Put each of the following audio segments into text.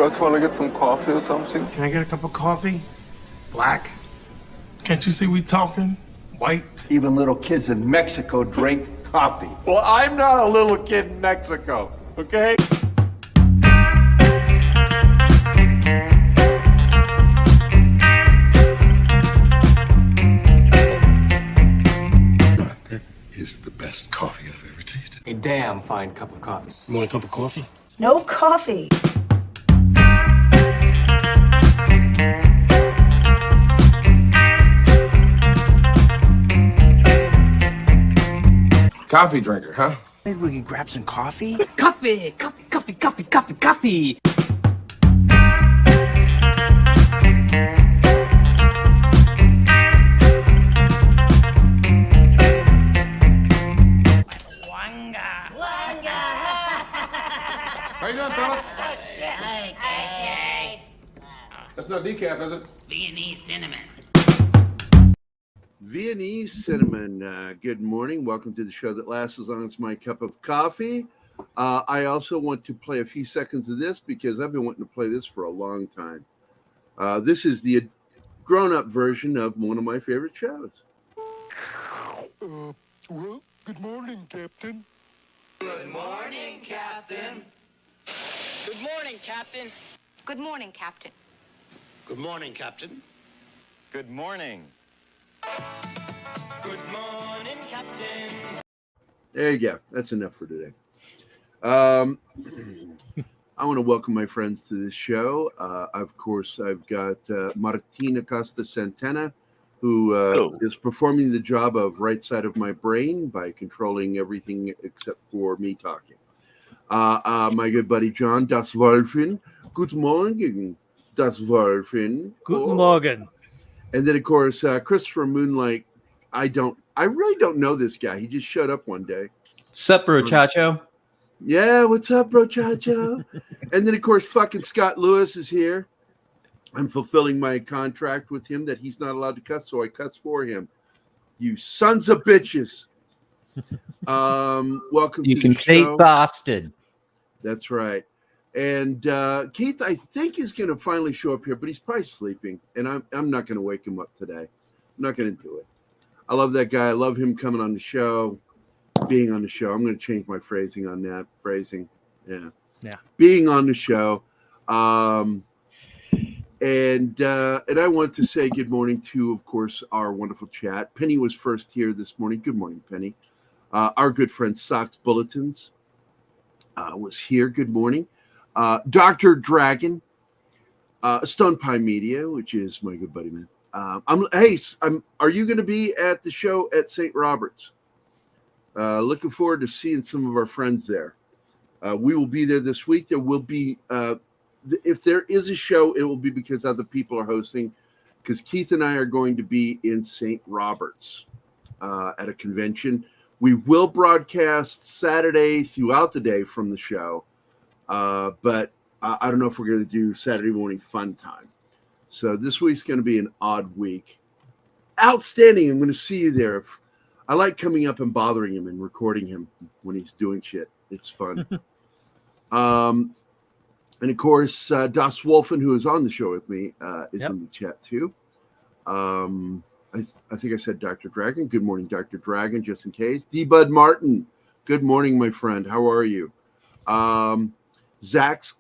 guys want to get some coffee or something? Can I get a cup of coffee? Black? Can't you see we talking? White? Even little kids in Mexico drink coffee. Well, I'm not a little kid in Mexico, okay? That is the best coffee I've ever tasted. A damn fine cup of coffee. You want a cup of coffee? No coffee. Coffee drinker, huh? Maybe we could grab some coffee? Coffee! Coffee, coffee, coffee, coffee, coffee! How you doing, fellas? That's not decaf, is it? Viennese cinnamon. Viennese cinnamon. Good morning. Welcome to the show that lasts as long as my cup of coffee. I also want to play a few seconds of this because I've been wanting to play this for a long time. This is the grown-up version of one of my favorite shows. Well, good morning, Captain. Good morning, Captain. Good morning, Captain. Good morning, Captain. Good morning, Captain. Good morning. Good morning, Captain. There you go. That's enough for today. I want to welcome my friends to this show. Of course, I've got Martina Costa Santana, who is performing the job of right side of my brain by controlling everything except for me talking. My good buddy John Das Wolfen. Good morning, Das Wolfen. Guten Morgen. And then, of course, Christopher Moonlight. I really don't know this guy. He just showed up one day. Sup, brochacho? Yeah, what's up, brochacho? And then, of course, fucking Scott Lewis is here. I'm fulfilling my contract with him that he's not allowed to cuss, so I cuss for him. You sons of bitches. Welcome to the show. You complete bastard. That's right. And Keith, I think, is going to finally show up here, but he's probably sleeping, and I'm not going to wake him up today. I'm not going to do it. I love that guy. I love him coming on the show, being on the show. I'm going to change my phrasing on that. Yeah. Being on the show. And I want to say good morning to, of course, our wonderful chat. Penny was first here this morning. Good morning, Penny. Our good friend Sox Bulletins was here. Good morning. Dr. Dragon, Stone Pie Media, which is my good buddy, man. Are you going to be at the show at St. Robert's? Looking forward to seeing some of our friends there. We will be there this week. There will be, if there is a show, it will be because other people are hosting, because Keith and I are going to be in St. Robert's at a convention. We will broadcast Saturday throughout the day from the show, but I don't know if we're going to do Saturday morning fun time. So this week's going to be an odd week. Outstanding. I'm going to see you there. I like coming up and bothering him and recording him when he's doing shit. It's fun. And of course, Das Wolfen, who is on the show with me, is in the chat too. I think I said Dr. Dragon. Good morning, Dr. Dragon, just in case. D-Bud Martin. Good morning, my friend. How are you? Zach's,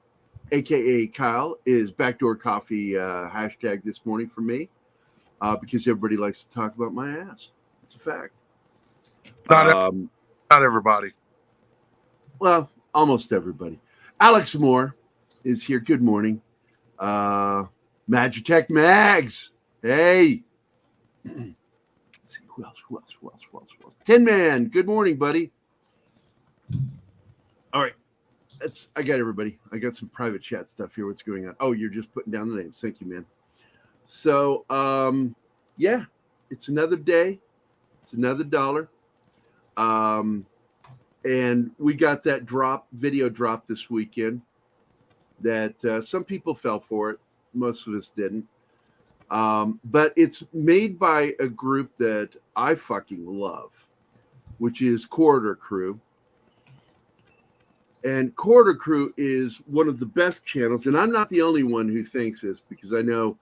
a.k.a. Kyle, is Backdoor Coffee hashtag this morning for me because everybody likes to talk about my ass. It's a fact. Not everybody. Well, almost everybody. Alex Moore is here. Good morning. Magitech Mags. Hey. Let's see, who else? Tin Man. Good morning, buddy. All right. I got everybody. I got some private chat stuff here. What's going on? Oh, you're just putting down the names. Thank you, man. So, yeah, it's another day. It's another $1. And we got that video drop this weekend that some people fell for it. Most of us didn't. But it's made by a group that I fucking love, which is Corridor Crew. And Corridor Crew is one of the best channels, and I'm not the only one who thinks this, because I know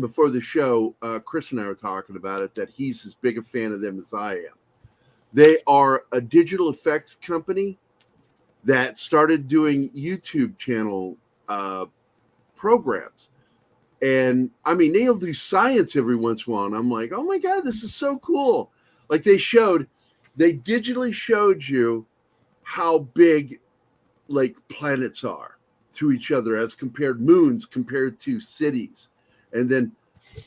before the show, Chris and I were talking about it, that he's as big a fan of them as I am. They are a digital effects company that started doing YouTube channel programs. And I mean, they'll do science every once in a while. And I'm like, oh my God, this is so cool. Like they digitally showed you how big like planets are to each other as moons compared to cities, and then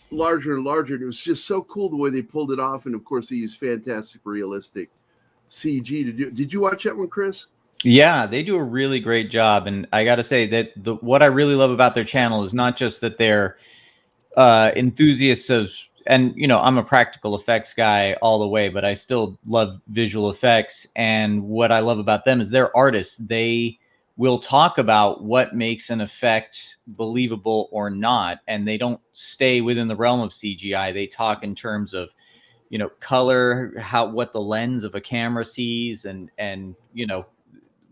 larger and larger. And it was just so cool the way they pulled it off. And of course, they used fantastic, realistic CG to do. Did you watch that one, Chris? Yeah, they do a really great job. And I got to say that what I really love about their channel is not just that they're enthusiasts of, and I'm a practical effects guy all the way, but I still love visual effects. And what I love about them is they're artists. They will talk about what makes an effect believable or not, and they don't stay within the realm of CGI. They talk in terms of, color, what the lens of a camera sees, and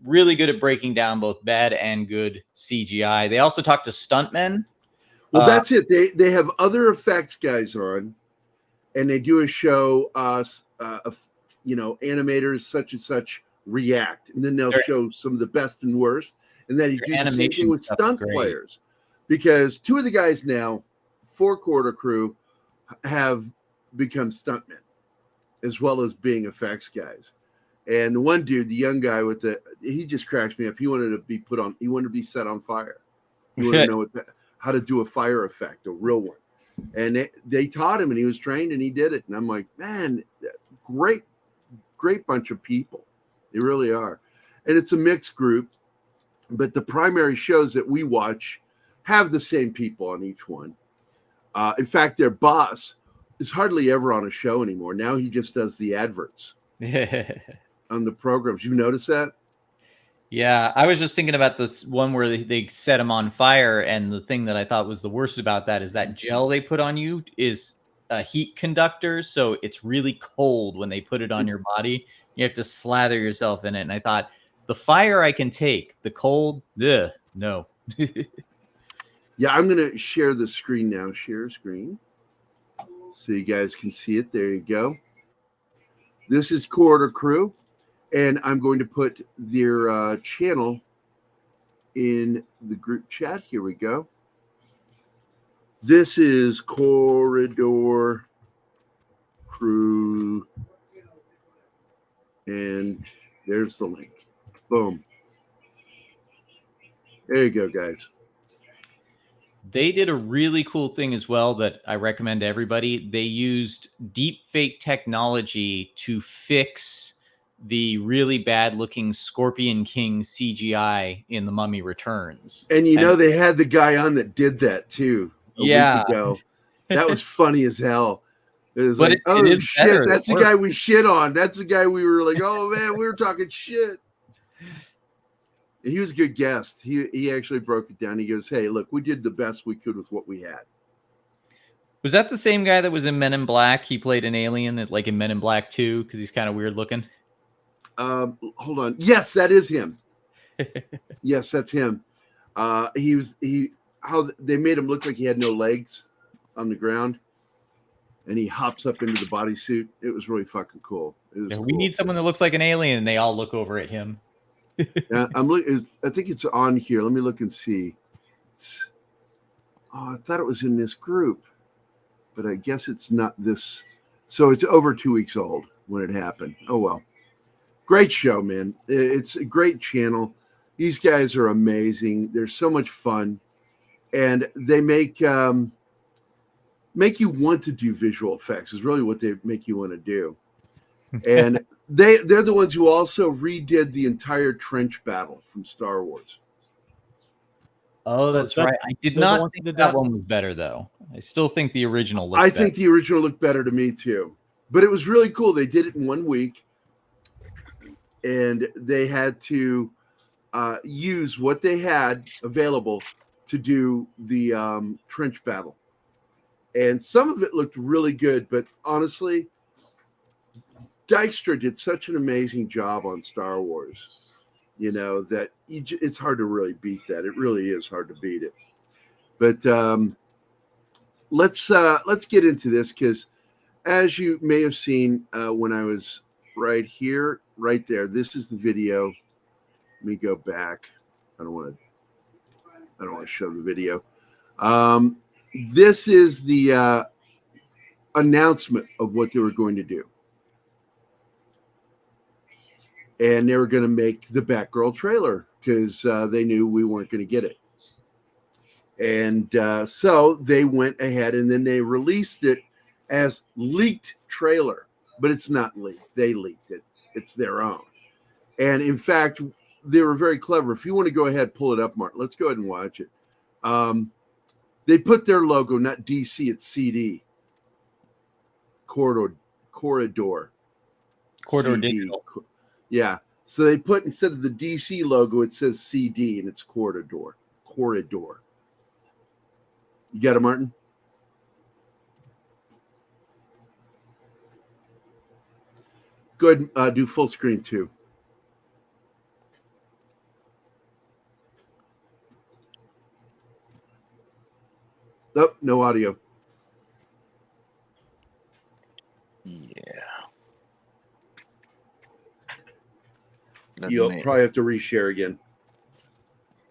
really good at breaking down both bad and good CGI. They also talk to stuntmen. Well, that's it. They have other effects guys on, and they do a show, animators such and such react, and then they'll show some of the best and worst, and then you do the same thing with stunt players, because two of the guys now, for Corridor Crew, have become stuntmen as well as being effects guys. And the one dude, the young guy he just cracks me up. He wanted to be he wanted to be set on fire. He wanted to know how to do a fire effect, a real one. And they taught him, and he was trained, and he did it. And I'm like, man, great bunch of people. They really are. And it's a mixed group, but the primary shows that we watch have the same people on each one. In fact, their boss is hardly ever on a show anymore. Now he just does the adverts on the programs. You notice that? Yeah, I was just thinking about this one where they set him on fire, and the thing that I thought was the worst about that is that gel they put on you is a heat conductor, so it's really cold when they put it on your body. You have to slather yourself in it, and I thought, the fire I can take, the cold, no. Yeah, I'm going to share the screen now. Share screen so you guys can see it. There you go. This is Corridor Crew. And I'm going to put their channel in the group chat. Here we go. This is Corridor Crew. And there's the link. Boom. There you go, guys. They did a really cool thing as well that I recommend to everybody. They used deep fake technology to fix the really bad looking Scorpion King CGI in The Mummy Returns. And they had the guy on that did that too a week ago. That was funny as hell. It was shit, that's the guy we shit on. That's the guy we were like, oh man, we were talking shit. And he was a good guest. He actually broke it down. He goes, hey, look, we did the best we could with what we had. Was that the same guy that was in Men in Black? He played an alien in Men in Black 2 because he's kind of weird looking. Hold on. Yes, that is him. Yes, that's him. How they made him look like he had no legs on the ground, and he hops up into the bodysuit. It was really fucking cool. Cool. We need someone that looks like an alien, and they all look over at him. I'm looking. I think it's on here. Let me look and see. I thought it was in this group, but I guess it's not this. So it's over 2 weeks old when it happened. Oh well. Great show, man. It's a great channel. These guys are amazing. They're so much fun, and they make you want to do visual effects is really what they make you want to do. And they're the ones who also redid the entire trench battle from Star Wars. Oh, that's right. I did not think that one was better, though. I still think the original looked better. I think the original looked better to me, too. But it was really cool. They did it in 1 week. And they had to use what they had available to do the trench battle. And some of it looked really good, but honestly, Dykstra did such an amazing job on Star Wars. that it's hard to really beat that. It really is hard to beat it. But let's get into this, because as you may have seen when I was right there, this is the video. Let me go back. I don't want to show the video. This is the announcement of what they were going to do. And they were going to make the Batgirl trailer because they knew we weren't going to get it. And so they went ahead and then they released it as leaked trailer, but it's not leaked. They leaked it. It's their own. And in fact, they were very clever. If you want to go ahead, pull it up, Mark. Let's go ahead and watch it. They put their logo, not DC, it's CD. Corridor CD. Digital. Yeah. So they put, instead of the DC logo, it says CD, and it's Corridor. You got it, Martin? Go ahead, do full screen too. Nope, no audio. You'll probably have to reshare again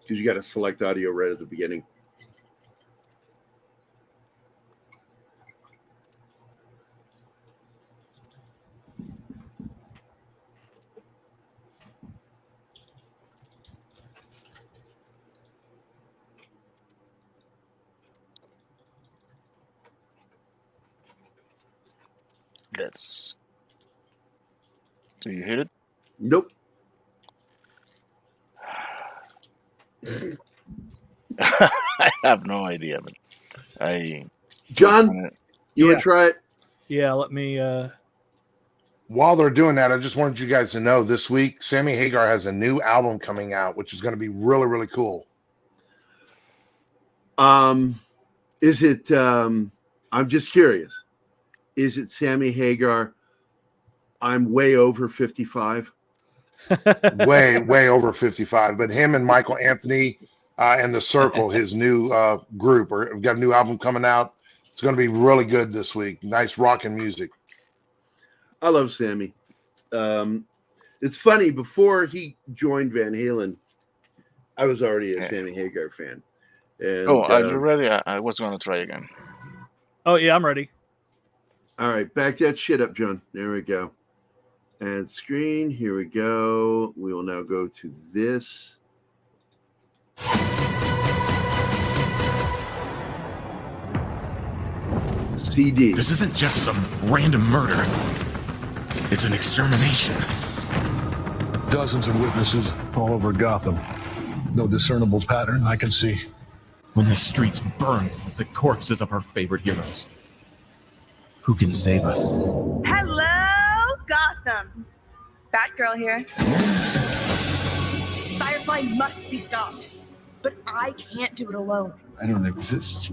because you got to select audio right at the beginning. Do you hear it? Nope. I have no idea, man. John, you want to try it? Yeah, let me. While they're doing that, I just wanted you guys to know this week, Sammy Hagar has a new album coming out, which is going to be really, really cool. Is it? I'm just curious. Is it Sammy Hagar? I'm way over 55. way over 55. But him and Michael Anthony and the Circle, his new group, have got a new album coming out. It's going to be really good this week. Nice rockin' music. I love Sammy. It's funny, before he joined Van Halen, I was already a Sammy Hagar fan. And, are you ready? I was going to try again. Oh, yeah, I'm ready. All right, back that shit up, John. There we go. Add screen. Here we go. We will now go to this. CD. This isn't just some random murder. It's an extermination. Dozens of witnesses all over Gotham. No discernible pattern I can see. When the streets burn with the corpses of our favorite heroes, who can save us? Hello, Gotham. Batgirl here. Firefly must be stopped, but I can't do it alone. I don't exist.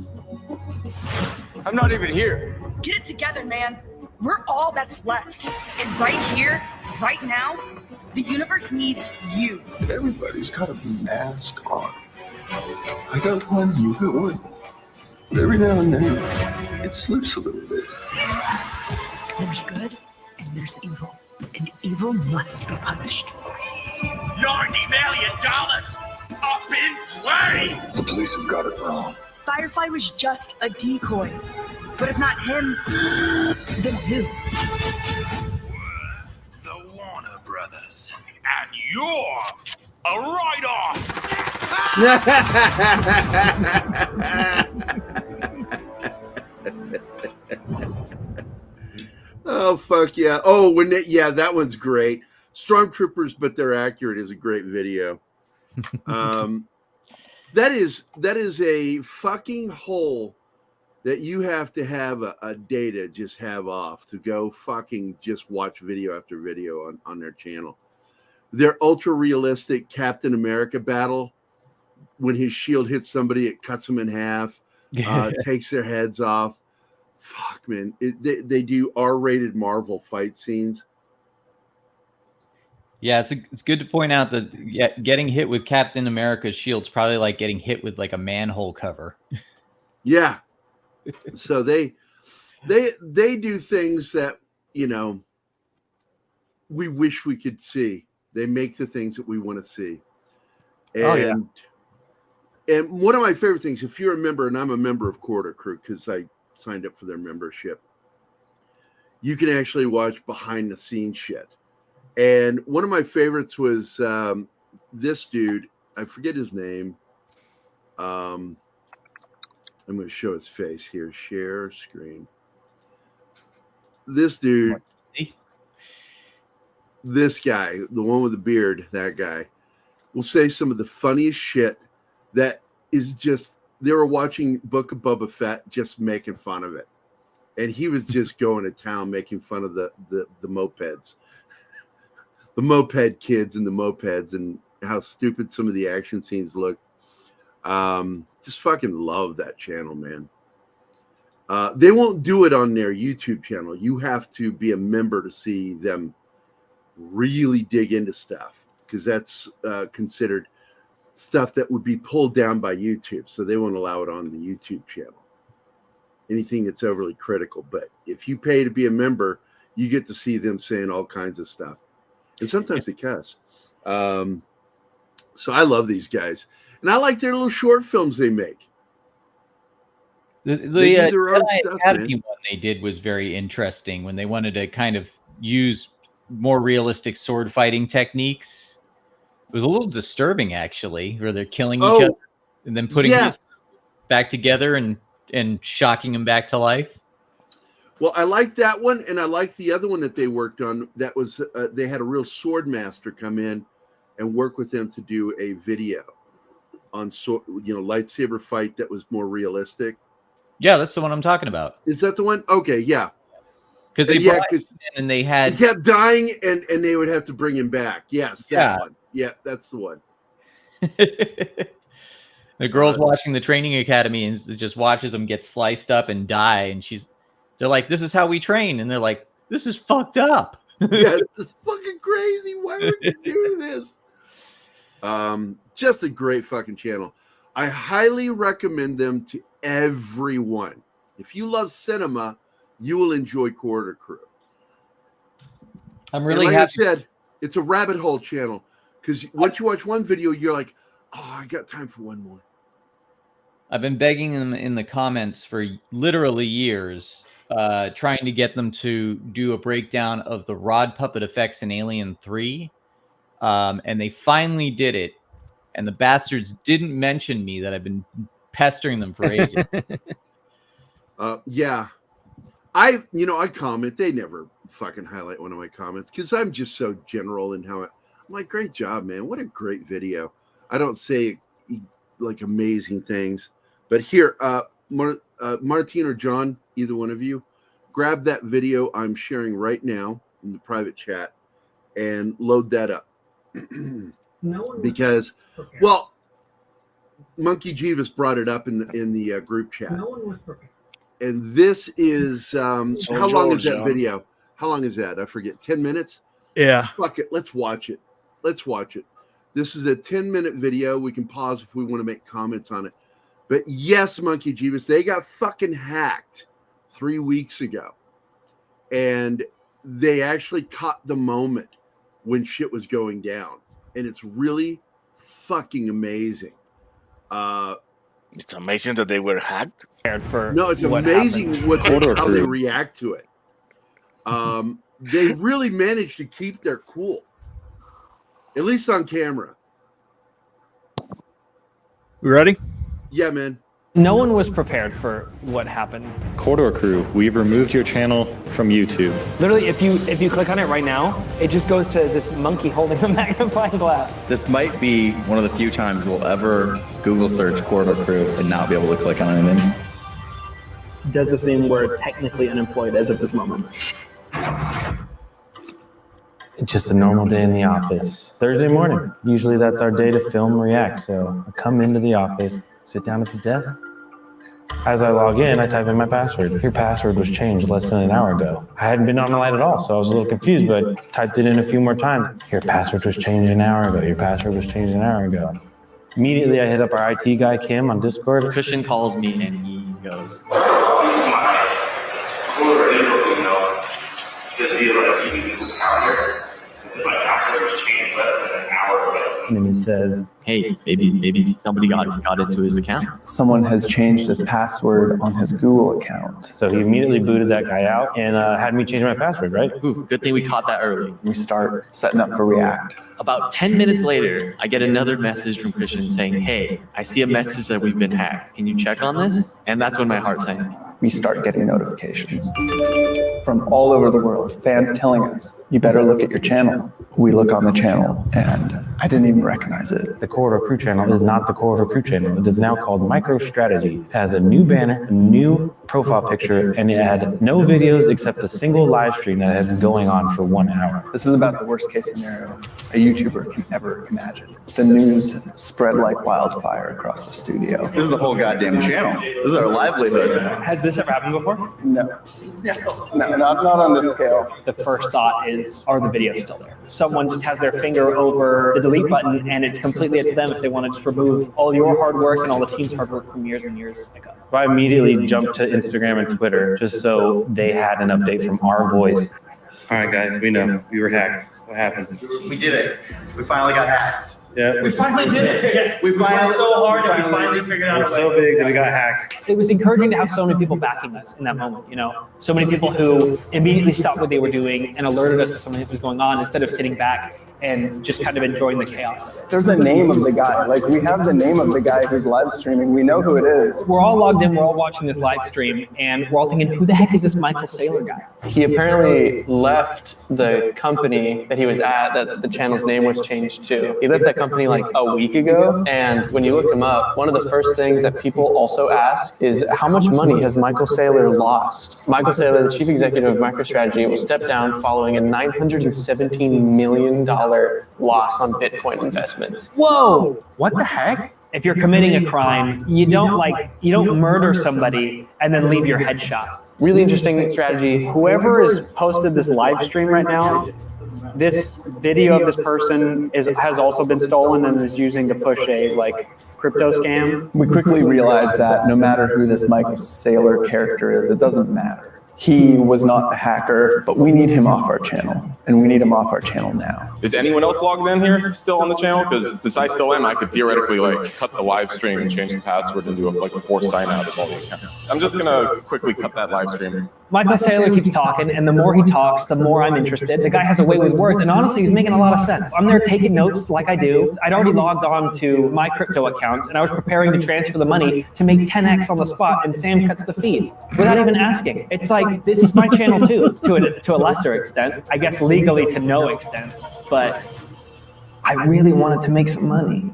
I'm not even here. Get it together, man. We're all that's left. And right here, right now, the universe needs you. Everybody's got a mask on. I got one, you got one. But every now and then, it slips a little bit. There's good and there's evil. And evil must be punished. $90 million up in flames! The police have got it wrong. Firefly was just a decoy. But if not him, then who? The Warner Brothers. And you're a write-off! Oh, fuck yeah. Oh, that one's great. Stormtroopers, but they're accurate is a great video. That is a fucking hole that you have to have a data just have off to go fucking just watch video after video on their channel. Their ultra realistic Captain America battle, when his shield hits somebody, it cuts them in half, takes their heads off. Fuck, man. They do R-rated Marvel fight scenes. Yeah, it's good to point out that getting hit with Captain America's shield's probably like getting hit with like a manhole cover. Yeah. So they do things that, we wish we could see. They make the things that we want to see. And and one of my favorite things, if you're a member, and I'm a member of Quarter Crew because I signed up for their membership, you can actually watch behind the scenes shit. And one of my favorites was this dude. I forget his name. I'm going to show his face here. Share screen. This dude, this guy, the one with the beard, that guy, will say some of the funniest shit that is just, they were watching Book of Boba Fett, just making fun of it. And he was just going to town making fun of the mopeds. The moped kids and the mopeds and how stupid some of the action scenes look. Just fucking love that channel, man. They won't do it on their YouTube channel. You have to be a member to see them really dig into stuff because that's considered stuff that would be pulled down by YouTube. So they won't allow it on the YouTube channel. Anything that's overly critical. But if you pay to be a member, you get to see them saying all kinds of stuff. And sometimes they cuss. So I love these guys. And I like their little short films they make. The Jedi Academy one they did was very interesting when they wanted to kind of use more realistic sword fighting techniques. It was a little disturbing, actually, where they're killing each other and then putting them back together and shocking them back to life. Well, I like that one, and I like the other one that they worked on. That was they had a real sword master come in and work with them to do a video on lightsaber fight that was more realistic. Yeah, that's the one I'm talking about. Is that the one? Okay, yeah. Because they brought him in and he kept dying, and they would have to bring him back. Yes, that one. Yeah, that's the one. The girl's watching the training academy and just watches them get sliced up and die, and they're like, "This is how we train," and they're like, "This is fucked up." Yeah, it's fucking crazy. Why would you do this? Just a great fucking channel. I highly recommend them to everyone. If you love cinema, you will enjoy Quarter Crew. I'm really happy. happy. I said, it's a rabbit hole channel because once you watch one video, you're like, "Oh, I got time for one more." I've been begging them in the comments for literally years, trying to get them to do a breakdown of the rod puppet effects in Alien 3. And they finally did it. And the bastards didn't mention me that I've been pestering them for ages. Yeah. I comment. They never fucking highlight one of my comments because I'm just so general in how I'm like, great job, man. What a great video. I don't say like amazing things. But here, Martine or John, either one of you, grab that video I'm sharing right now in the private chat and load that up. Because, well, Monkey Jeeves brought it up in the group chat. No one was prepared. And this is how long is that video? How long is that? I forget. 10 minutes? Yeah. Fuck it. Let's watch it. This is a 10-minute video. We can pause if we want to make comments on it. But yes, Monkey Jeeves, they got fucking hacked 3 weeks ago. And they actually caught the moment when shit was going down. And it's really fucking amazing. It's amazing that they were hacked. No, it's amazing how they react to it. They really managed to keep their cool. At least on camera. We ready? Yeah, man. No one was prepared for what happened. Corridor Crew, we've removed your channel from YouTube. Literally, if you click on it right now, it just goes to this monkey holding a magnifying glass. This might be one of the few times we'll ever Google search Corridor Crew and not be able to click on anything. Does this mean we're technically unemployed as of this moment? It's just a normal day in the office. Thursday morning. Usually that's our day to film and react. So I come into the office, sit down at the desk. As I log in, I type in my password. Your password was changed less than an hour ago. I hadn't been online at all, so I was a little confused, but typed it in a few more times. Your password was changed an hour ago. Your password was changed an hour ago. Immediately, I hit up our IT guy, Kim, on Discord. Christian calls me and he goes, And then he says, hey, maybe somebody got into his account. Someone has changed his password on his Google account. So he immediately booted that guy out and had me change my password, right? Ooh, good thing we caught that early. We start setting up for React. About 10 minutes later, I get another message from Christian saying, hey, I see a message that we've been hacked. Can you check on this? And that's when my heart sank. We start getting notifications from all over the world, fans telling us, you better look at your channel. We look on the channel and I didn't even recognize it. The Corridor Crew channel is not the Corridor Crew channel. It is now called MicroStrategy. It has a new banner, a new profile picture, and it had no videos except a single live stream that had been going on for 1 hour. This is about the worst case scenario a YouTuber can ever imagine. The news spread like wildfire across the studio. This is the whole goddamn channel. This is our livelihood. Has this ever happened before? No, not on this scale. The first thought is, are the videos still there? Someone just has their finger over the delete button and it's completely up to them if they want to just remove all your hard work and all the team's hard work from years and years ago. So I immediately jumped to Instagram and Twitter just so they had an update from our voice. All right, guys, we know. We were hacked. What happened? We did it. We finally got hacked. Yeah. We finally did it. Yes, we finally so hard and we finally figured out a way. We're so big that we got hacked. It was encouraging to have so many people backing us in that moment, you know? So many people who immediately stopped what they were doing and alerted us to something that was going on instead of sitting back and just kind of enjoying the chaos of it. There's a name of the guy. Like, we have the name of the guy who's live streaming. We know who it is. We're all logged in, we're all watching this live stream, and we're all thinking, who the heck is this Michael Saylor guy? He apparently left the company that he was at, that the channel's name was changed to. He left that company like a week ago, and when you look him up, one of the first things that people also ask is, how much money has Michael Saylor lost? Michael Saylor, the chief executive of MicroStrategy, will step down following a $917 million loss on Bitcoin investments. Whoa, what the heck? If you're committing a crime, you don't murder somebody and then leave your head shot. Really interesting strategy. Whoever has posted this live stream right now, this video of this person has also been stolen and is using to push a crypto scam. We quickly realized that no matter who this Michael Saylor character is, it doesn't matter. He was not the hacker, but we need him off our channel, and we need him off our channel now. Is anyone else logged in here still on the channel? Because since I still am, I could theoretically cut the live stream and change the password and do a forced sign out of all the accounts. I'm just gonna quickly cut that live stream. Michael Saylor keeps talking, and the more he talks, the more I'm interested. The guy has a way with words, and honestly, he's making a lot of sense. I'm there taking notes like I do. I'd already logged on to my crypto accounts, and I was preparing to transfer the money to make 10x on the spot, and Sam cuts the feed without even asking. It's like, this is my channel too, to a lesser extent. I guess legally to no extent, but I really wanted to make some money.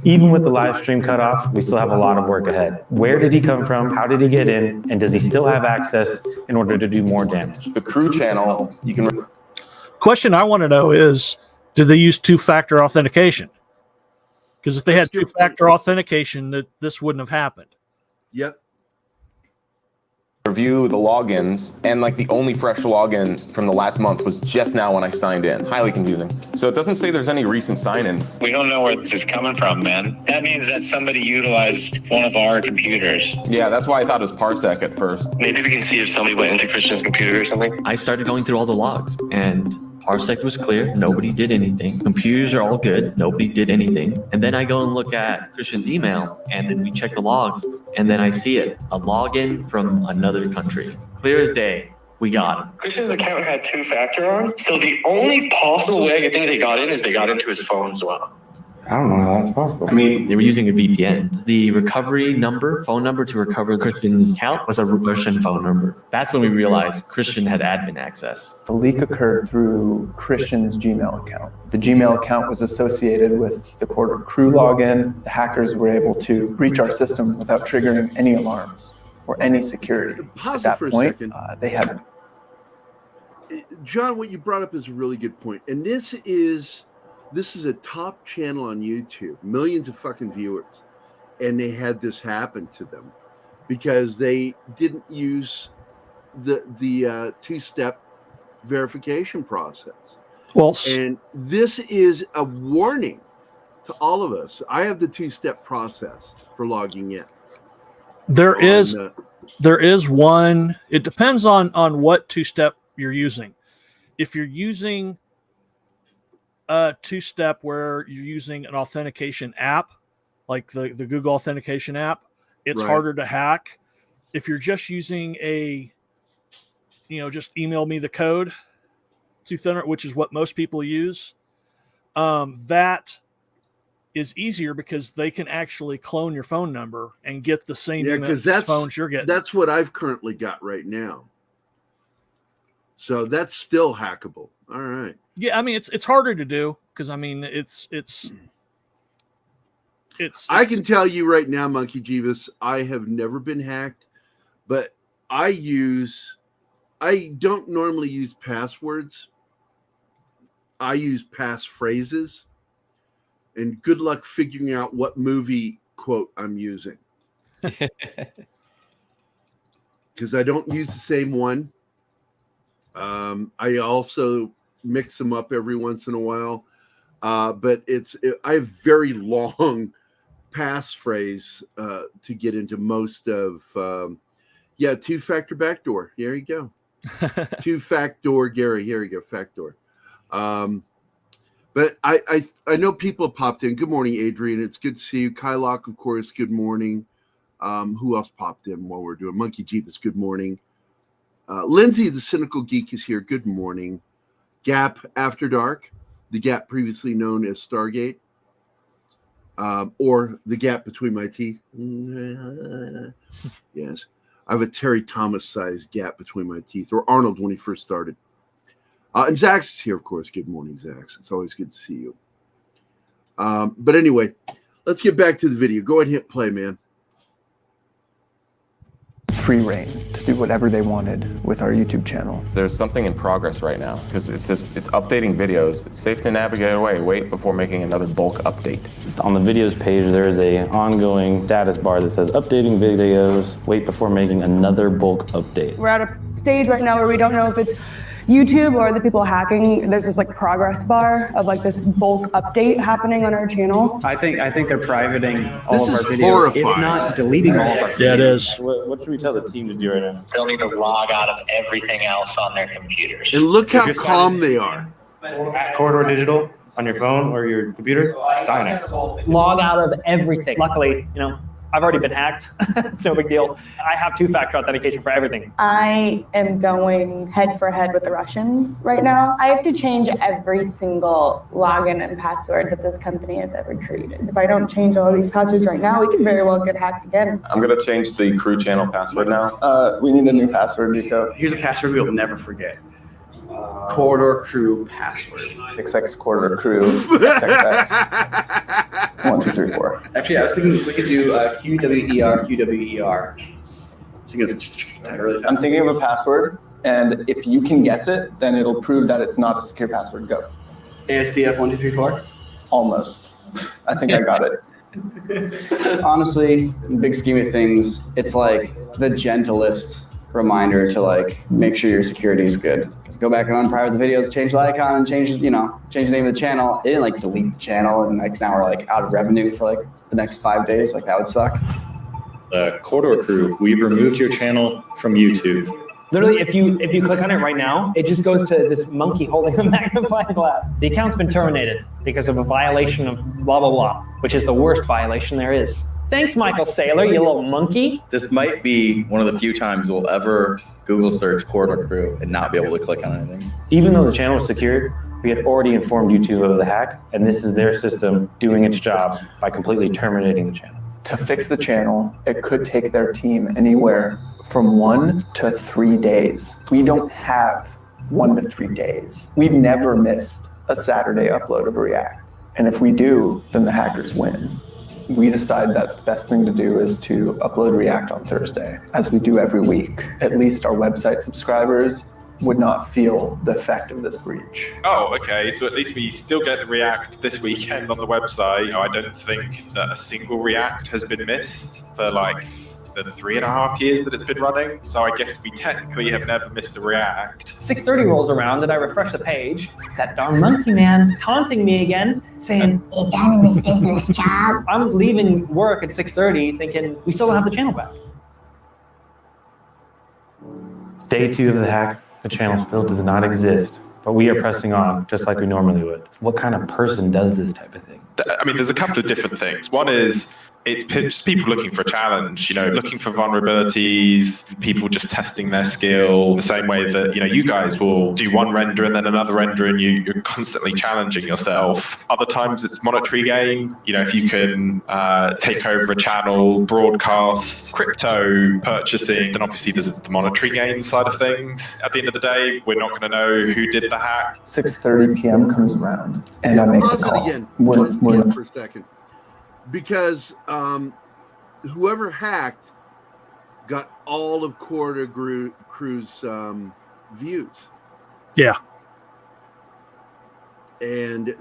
Even with the live stream cut off, we still have a lot of work ahead. Where did he come from? How did he get in? And does he still have access in order to do more damage? The crew channel, you can... Question I want to know is, do they use two-factor authentication? Because if they had two-factor authentication, this wouldn't have happened. Yep. Review the logins, and the only fresh login from the last month was just now when I signed in. Highly confusing. So it doesn't say there's any recent sign-ins. We don't know where this is coming from, man. That means that somebody utilized one of our computers. Yeah, that's why I thought it was Parsec at first. Maybe we can see if somebody went into Christian's computer or something. I started going through all the logs, and Parsec was clear. Nobody did anything. Computers are all good. Nobody did anything. And then I go and look at Christian's email, and then we check the logs, and then I see it. A login from another country. Clear as day. We got him. Christian's account had two-factor on, so the only possible way I could think they got in is they got into his phone as well. I don't know how that's possible. I mean, they were using a VPN. The recovery number, phone number to recover Christian's account was a Russian phone number. That's when we realized Christian had admin access. The leak occurred through Christian's Gmail account. The Gmail account was associated with the Corridor Crew login. The hackers were able to breach our system without triggering any alarms or any security. Pause At that for a point, second. they had... John, what you brought up is a really good point. And this is a top channel on YouTube, millions of fucking viewers, and they had this happen to them. because they didn't use the two-step verification process. Well, and this is a warning to all of us. I have the two-step process for logging in. There is one. It depends on what two-step you're using. If you're using a two-step where you're using an authentication app, like the Google authentication app, it's Right. harder to hack. If you're just using just email me the code to Thunder, which is what most people use, that is easier because they can actually clone your phone number and get the same phones you're getting. That's what I've currently got right now. So that's still hackable. All right. Yeah, I mean it's harder to do because I mean it's I can tell you right now, Monkey Jeebus, I have never been hacked, but I don't normally use passwords. I use passphrases, and good luck figuring out what movie quote I'm using. Because I don't use the same one. I also mix them up every once in a while. But I have very long passphrase to get into most of. Two-factor backdoor. There you go. Two-factor Gerry. Here we go. Factor. But I know people popped in. Good morning, Adrian. It's good to see you. Kylock, of course, good morning. Who else popped in while we're doing? Monkey Jeepus, good morning. Lindsay, the Cynical Geek, is here. Good morning. Gap After Dark, the gap previously known as Stargate, or the gap between my teeth. Yes. I have a Terry Thomas-sized gap between my teeth, or Arnold when he first started. And Zax is here, of course. Good morning, Zax. It's always good to see you. But anyway, let's get back to the video. Go ahead and hit play, man. Free reign to do whatever they wanted with our YouTube channel. There's something in progress right now because it's updating videos. It's safe to navigate away. Wait before making another bulk update. On the videos page, there is a ongoing status bar that says updating videos. Wait before making another bulk update. We're at a stage right now where we don't know if it's YouTube or the people hacking. There's this like progress bar of like this bulk update happening on our channel. I think they're privating all This of our is videos, horrifying. if not deleting all of our videos. Yeah, it is. What should we tell the team to do right now? They'll need to log out of everything else on their computers. And look how you're calm they are. At Corridor Digital on your phone or your computer, sign it. Log out of everything. Luckily, I've already been hacked. It's no big deal. I have two-factor authentication for everything. I am going head for head with the Russians right now. I have to change every single login and password that this company has ever created. If I don't change all these passwords right now, we could very well get hacked again. I'm going to change the crew channel password now. We need a new password, Nico. Here's a password we'll never forget. Corridor crew password. XX Corridor Crew. XXX. 1, 2, 3, 4. Actually, I was thinking we could do QWER. I'm thinking of a password, and if you can guess it, then it'll prove that it's not a secure password. Go. ASDF 1, 2, 3, 4. Almost. I think I got it. Honestly, in the big scheme of things, it's like the gentlest reminder to like make sure your security is good. Just go back and unprivate the videos, change the icon, and change the name of the channel. It didn't like delete the channel, and like now we're like out of revenue for like the next 5 days. Like that would suck. Corridor Crew, we've removed your channel from YouTube. Literally, if you click on it right now, it just goes to this monkey holding a magnifying glass. The account's been terminated because of a violation of blah, blah, blah, which is the worst violation there is. Thanks, Michael Saylor, you little monkey. This might be one of the few times we'll ever Google search Corridor Crew and not be able to click on anything. Even though the channel was secured, we had already informed YouTube of the hack, and this is their system doing its job by completely terminating the channel. To fix the channel, it could take their team anywhere from 1 to 3 days. We don't have 1 to 3 days. We've never missed a Saturday upload of React. And if we do, then the hackers win. We decide that the best thing to do is to upload React on Thursday, as we do every week. At least our website subscribers would not feel the effect of this breach. Oh, okay. So at least we still get the React this weekend on the website. I don't think that a single React has been missed for like the 3.5 years that it's been running. So I guess we technically have never missed a react. 6:30 rolls around and I refresh the page. It's that darn monkey man taunting me again, saying, "You're done in this business, child." I'm leaving work at 6:30 thinking, we still don't have the channel back. Day 2 of the hack, the channel still does not exist, but we are pressing on just like we normally would. What kind of person does this type of thing? I mean, there's a couple of different things. One is it's just people looking for a challenge, looking for vulnerabilities, people just testing their skill, the same way that, you guys will do one render and then another render and you're constantly challenging yourself. Other times it's monetary gain. If you can take over a channel, broadcast, crypto purchasing, then obviously there's the monetary gain side of things. At the end of the day, we're not going to know who did the hack. 6:30 p.m. comes around and I make the Pause it call. again. Pause it again for a second. Because whoever hacked got all of Corridor Crew's views. Yeah. And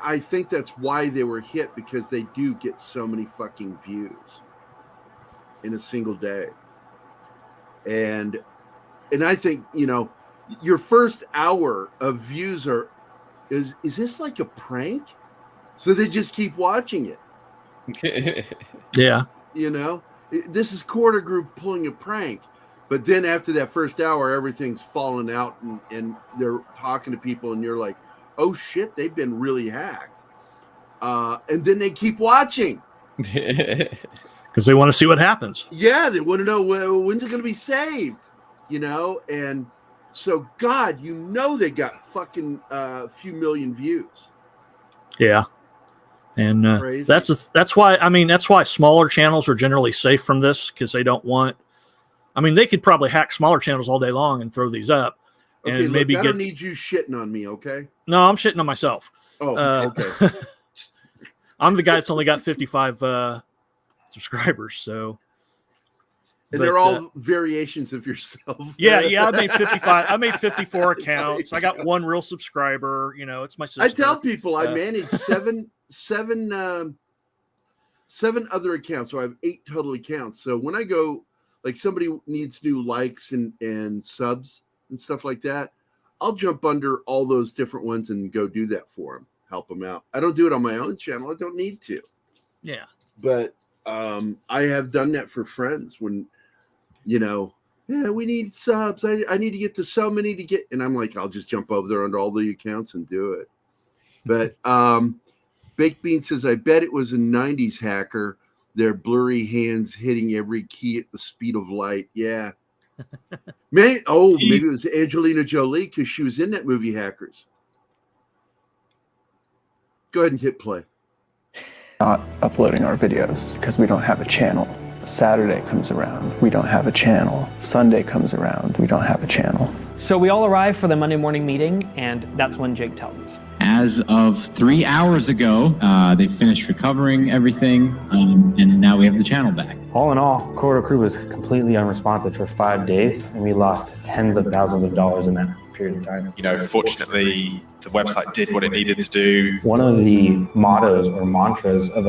I think that's why they were hit, because they do get so many fucking views in a single day. And I think, your first hour of views is this like a prank? So they just keep watching it. Yeah. This is Quarter Group pulling a prank. But then after that first hour, everything's fallen out and they're talking to people and you're like, oh shit, they've been really hacked. And then they keep watching. Because they want to see what happens. Yeah, they want to know when's it going to be saved, And so, God, they got fucking few million views. Yeah. And that's why smaller channels are generally safe from this, because they don't want. They could probably hack smaller channels all day long and throw these up, Okay, and maybe I don't need you shitting on me, okay? No, I'm shitting on myself. Oh, okay. I'm the guy that's only got 55 subscribers, so. And they're all variations of yourself. Yeah. I made 55. I made 54 accounts. I got one real subscriber. It's my sister. I tell people I manage seven other accounts, so I have 8 total accounts. So when I go, like somebody needs new likes and subs and stuff like that, I'll jump under all those different ones and go do that for them, help them out. I don't do it on my own channel. I don't need to. Yeah. But I have done that for friends when, we need subs. I need to get to so many to get, and I'm like, I'll just jump over there under all the accounts and do it. But Baked Bean says, I bet it was a 90s hacker, their blurry hands hitting every key at the speed of light. Yeah. Maybe it was Angelina Jolie, because she was in that movie Hackers. Go ahead and hit play. Not uploading our videos because we don't have a channel. Saturday comes around, we don't have a channel. Sunday comes around, we don't have a channel. So we all arrive for the Monday morning meeting, and that's when Jake tells us. As of 3 hours ago, they finished recovering everything, and now we have the channel back. All in all, Corridor Crew was completely unresponsive for 5 days, and we lost tens of thousands of dollars in that period of time. Fortunately, the website did what it needed to do. One of the mottos or mantras of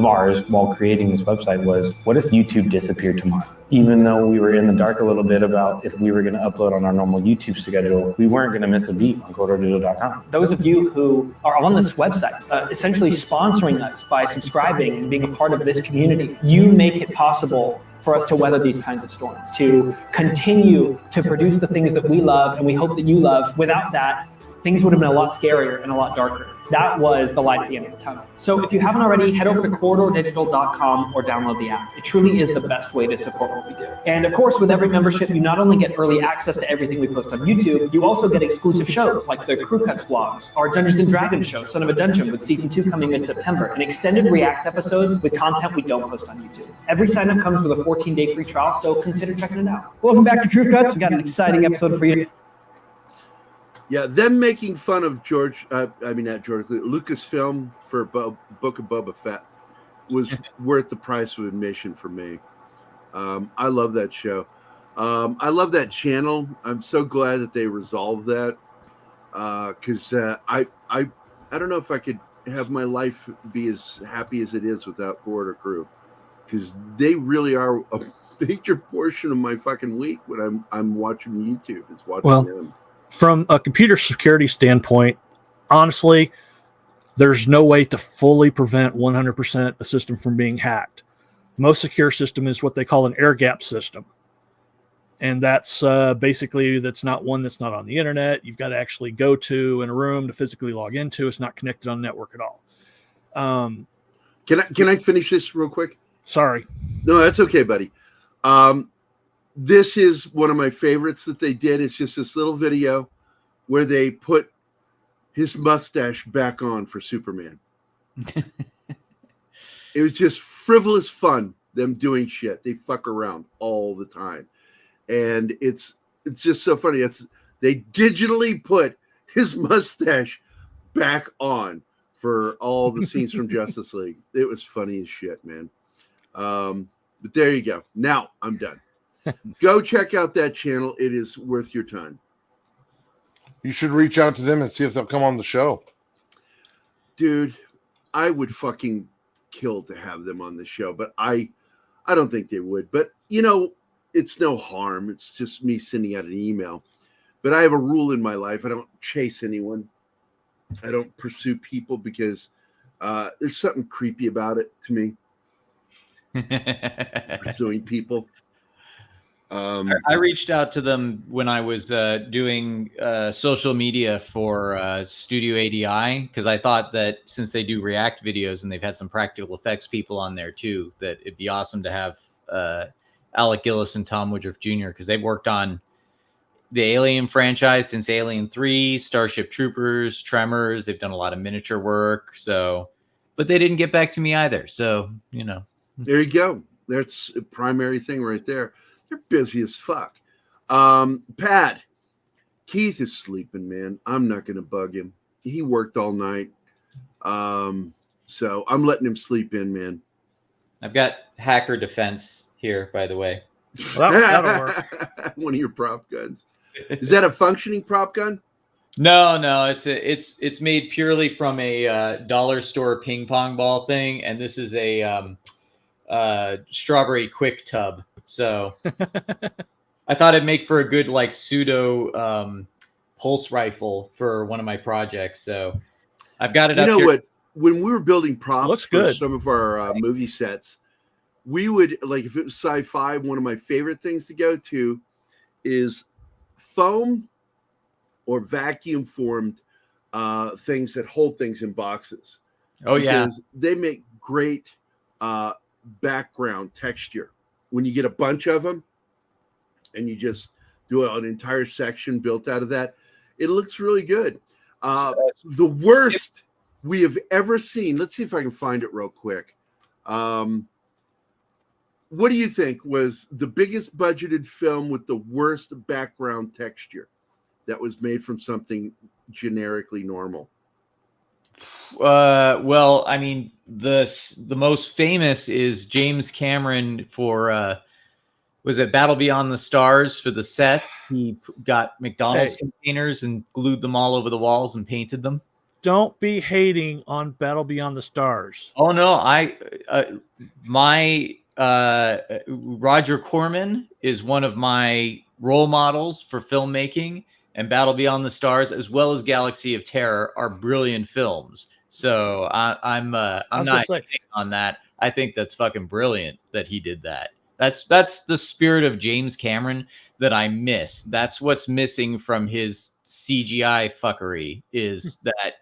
ours while creating this website was, what if YouTube disappeared tomorrow? Even though we were in the dark a little bit about if we were going to upload on our normal YouTube schedule, we weren't going to miss a beat on CorridorDigital.com. Those of you who are on this website, essentially sponsoring us by subscribing and being a part of this community, you make it possible for us to weather these kinds of storms, to continue to produce the things that we love and we hope that you love. Without that, things would have been a lot scarier and a lot darker. That was the light at the end of the tunnel. So if you haven't already, head over to corridordigital.com or download the app. It truly is the best way to support what we do. And of course, with every membership, you not only get early access to everything we post on YouTube, you also get exclusive shows like the Crew Cuts vlogs, our Dungeons & Dragons show, Son of a Dungeon, with Season 2 coming in September, and extended React episodes with content we don't post on YouTube. Every sign-up comes with a 14-day free trial, so consider checking it out. Welcome back to Crew Cuts. We got an exciting episode for you. Yeah, them making fun of Lucasfilm for Book of Boba Fett was worth the price of admission for me. I love that show. I love that channel. I'm so glad that they resolved that, because I don't know if I could have my life be as happy as it is without Corridor Crew. because they really are a major portion of my fucking week when I'm watching YouTube. Is watching them. From a computer security standpoint, honestly, there's no way to fully prevent 100% a system from being hacked. The most secure system is what they call an air gap system. And that's basically, that's not one that's not on the internet. You've got to actually go to in a room to physically log into. It's not connected on network at all. Can I finish this real quick? Sorry. No, that's okay, buddy. This is one of my favorites that they did. It's just this little video where they put his mustache back on for Superman. It was just frivolous fun, them doing shit. They fuck around all the time. And it's just so funny. They digitally put his mustache back on for all the scenes from Justice League. It was funny as shit, man. But there you go. Now I'm done. Go check out that channel. It is worth your time. You should reach out to them and see if they'll come on the show. Dude, I would fucking kill to have them on the show, but I don't think they would. But, you know, it's no harm. It's just me sending out an email. But I have a rule in my life. I don't chase anyone. I don't pursue people because there's something creepy about it to me. Pursuing people. I reached out to them when I was doing social media for Studio ADI because I thought that since they do React videos and they've had some practical effects people on there too, that it'd be awesome to have Alec Gillis and Tom Woodruff Jr. because they've worked on the Alien franchise since Alien 3, Starship Troopers, Tremors. They've done a lot of miniature work. So, but they didn't get back to me either. So, you know. There you go. That's a primary thing right there. They're busy as fuck. Pat, Keith is sleeping, man. I'm not going to bug him. He worked all night. So I'm letting him sleep in, man. I've got hacker defense here, by the way. Well, that'll work. One of your prop guns. Is that a functioning prop gun? No, it's made purely from a dollar store ping pong ball thing, and this is a strawberry quick tub. So I thought it'd make for a good like pseudo pulse rifle for one of my projects. So I've got it up here. You know what? When we were building props for some of our movie sets, we would, like, if it was sci-fi, one of my favorite things to go to is foam or vacuum formed things that hold things in boxes. Oh, yeah. Because they make great background texture. When you get a bunch of them and you just do an entire section built out of that, it looks really good. The worst we have ever seen, let's see if I can find it real quick. What do you think was the biggest budgeted film with the worst background texture that was made from something generically normal? Well, I mean, the most famous is James Cameron for was it Battle Beyond the Stars for the set. He got McDonald's containers and glued them all over the walls and painted them. Don't be hating on Battle Beyond the Stars. Oh no, Roger Corman is one of my role models for filmmaking, and Battle Beyond the Stars, as well as Galaxy of Terror, are brilliant films. So I'm not hating on that. I think that's fucking brilliant that he did that. That's the spirit of James Cameron that I miss. That's what's missing from his CGI fuckery is that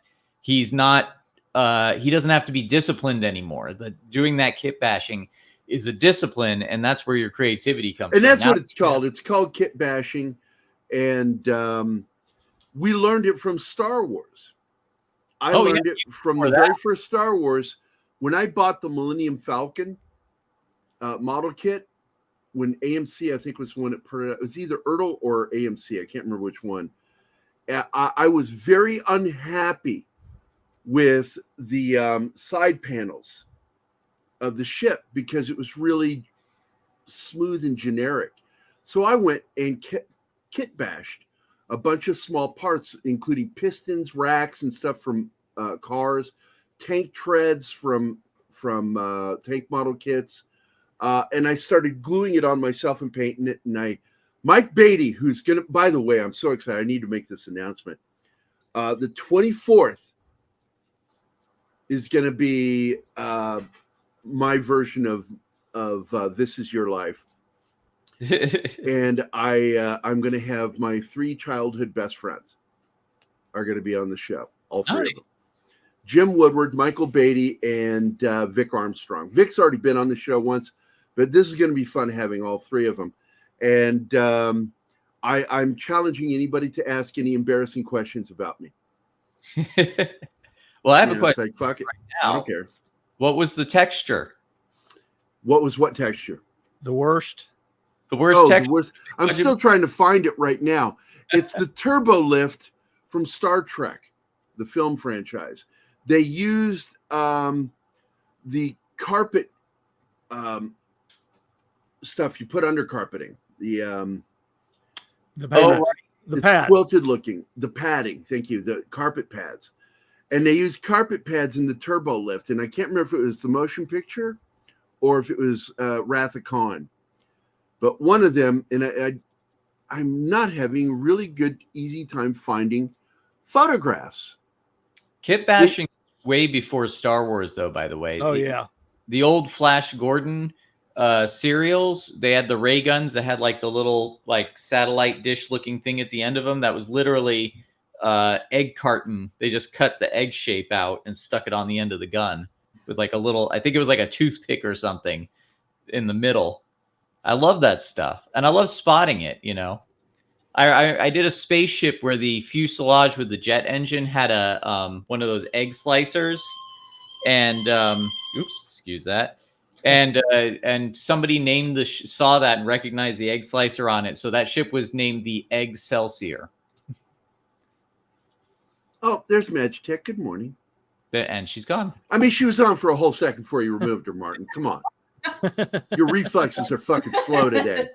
he's not he doesn't have to be disciplined anymore. Doing that kit bashing is a discipline, and that's where your creativity comes from. And that's what it's called. It's called kit bashing. And we learned it from Star Wars. I learned it from the very first Star Wars. When I bought the Millennium Falcon model kit, when AMC, I think was when it put it out, it was either Ertl or AMC. I can't remember which one. I was very unhappy with the side panels of the ship because it was really smooth and generic. So I went and kit bashed a bunch of small parts, including pistons, racks, and stuff from cars, tank treads from tank model kits, and I started gluing it on myself and painting it. And Mike Beatty, who's gonna, by the way, I'm so excited. I need to make this announcement. The 24th is gonna be my version of This Is Your Life. And I'm going to have my 3 childhood best friends are going to be on the show. All 3 of them. Jim Woodward, Michael Beatty, and Vic Armstrong. Vic's already been on the show once, but this is going to be fun having all 3 of them. And I'm challenging anybody to ask any embarrassing questions about me. Well, I have a question. It's like, fuck it. Right now. I don't care. What was the texture? What was what texture? The worst. The worst texture. The worst. I'm still trying to find it right now. It's the turbo lift from Star Trek, the film franchise. They used the carpet stuff you put under carpeting. The pad. Quilted looking. The padding. Thank you. The carpet pads. And they used carpet pads in the turbo lift. And I can't remember if it was the motion picture or if it was Wrath of Khan. But one of them, and I'm not having really good, easy time finding photographs. Kit bashing way before Star Wars, though, by the way. Oh, yeah. The old Flash Gordon serials, they had the ray guns that had like the little like satellite dish looking thing at the end of them. That was literally egg carton. They just cut the egg shape out and stuck it on the end of the gun with like a little, I think it was like a toothpick or something in the middle. I love that stuff. And I love spotting it, you know. I did a spaceship where the fuselage with the jet engine had a one of those egg slicers. And oops, excuse that. And somebody named saw that and recognized the egg slicer on it. So that ship was named the Excelsior. Oh, there's Magitech. Good morning. And she's gone. I mean, she was on for a whole second before you removed her, Martin. Come on. Your reflexes are fucking slow today.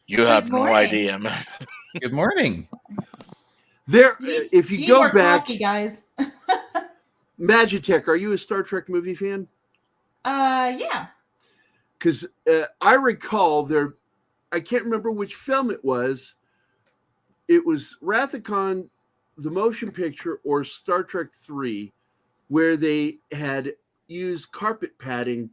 You have no idea, man. Good morning. There, if you Need go more back, coffee, guys. Magitech, are you a Star Trek movie fan? Yeah. Because I recall there, I can't remember which film it was. It was Wrath of Khan, the motion picture, or Star Trek 3, where they had used carpet padding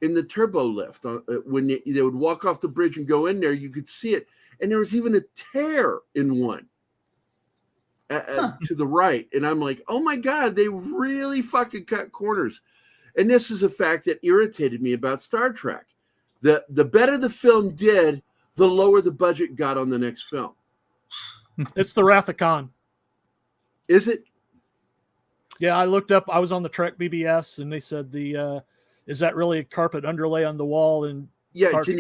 in the turbo lift. When they would walk off the bridge and go in there, you could see it. And there was even a tear in one to the right. And I'm like, oh my God, they really fucking cut corners. And this is a fact that irritated me about Star Trek. The better the film did, the lower the budget got on the next film. It's the Wrath of Khan. Is it? Yeah, I looked up. I was on the Trek BBS, and they said is that really a carpet underlay on the wall? And yeah, can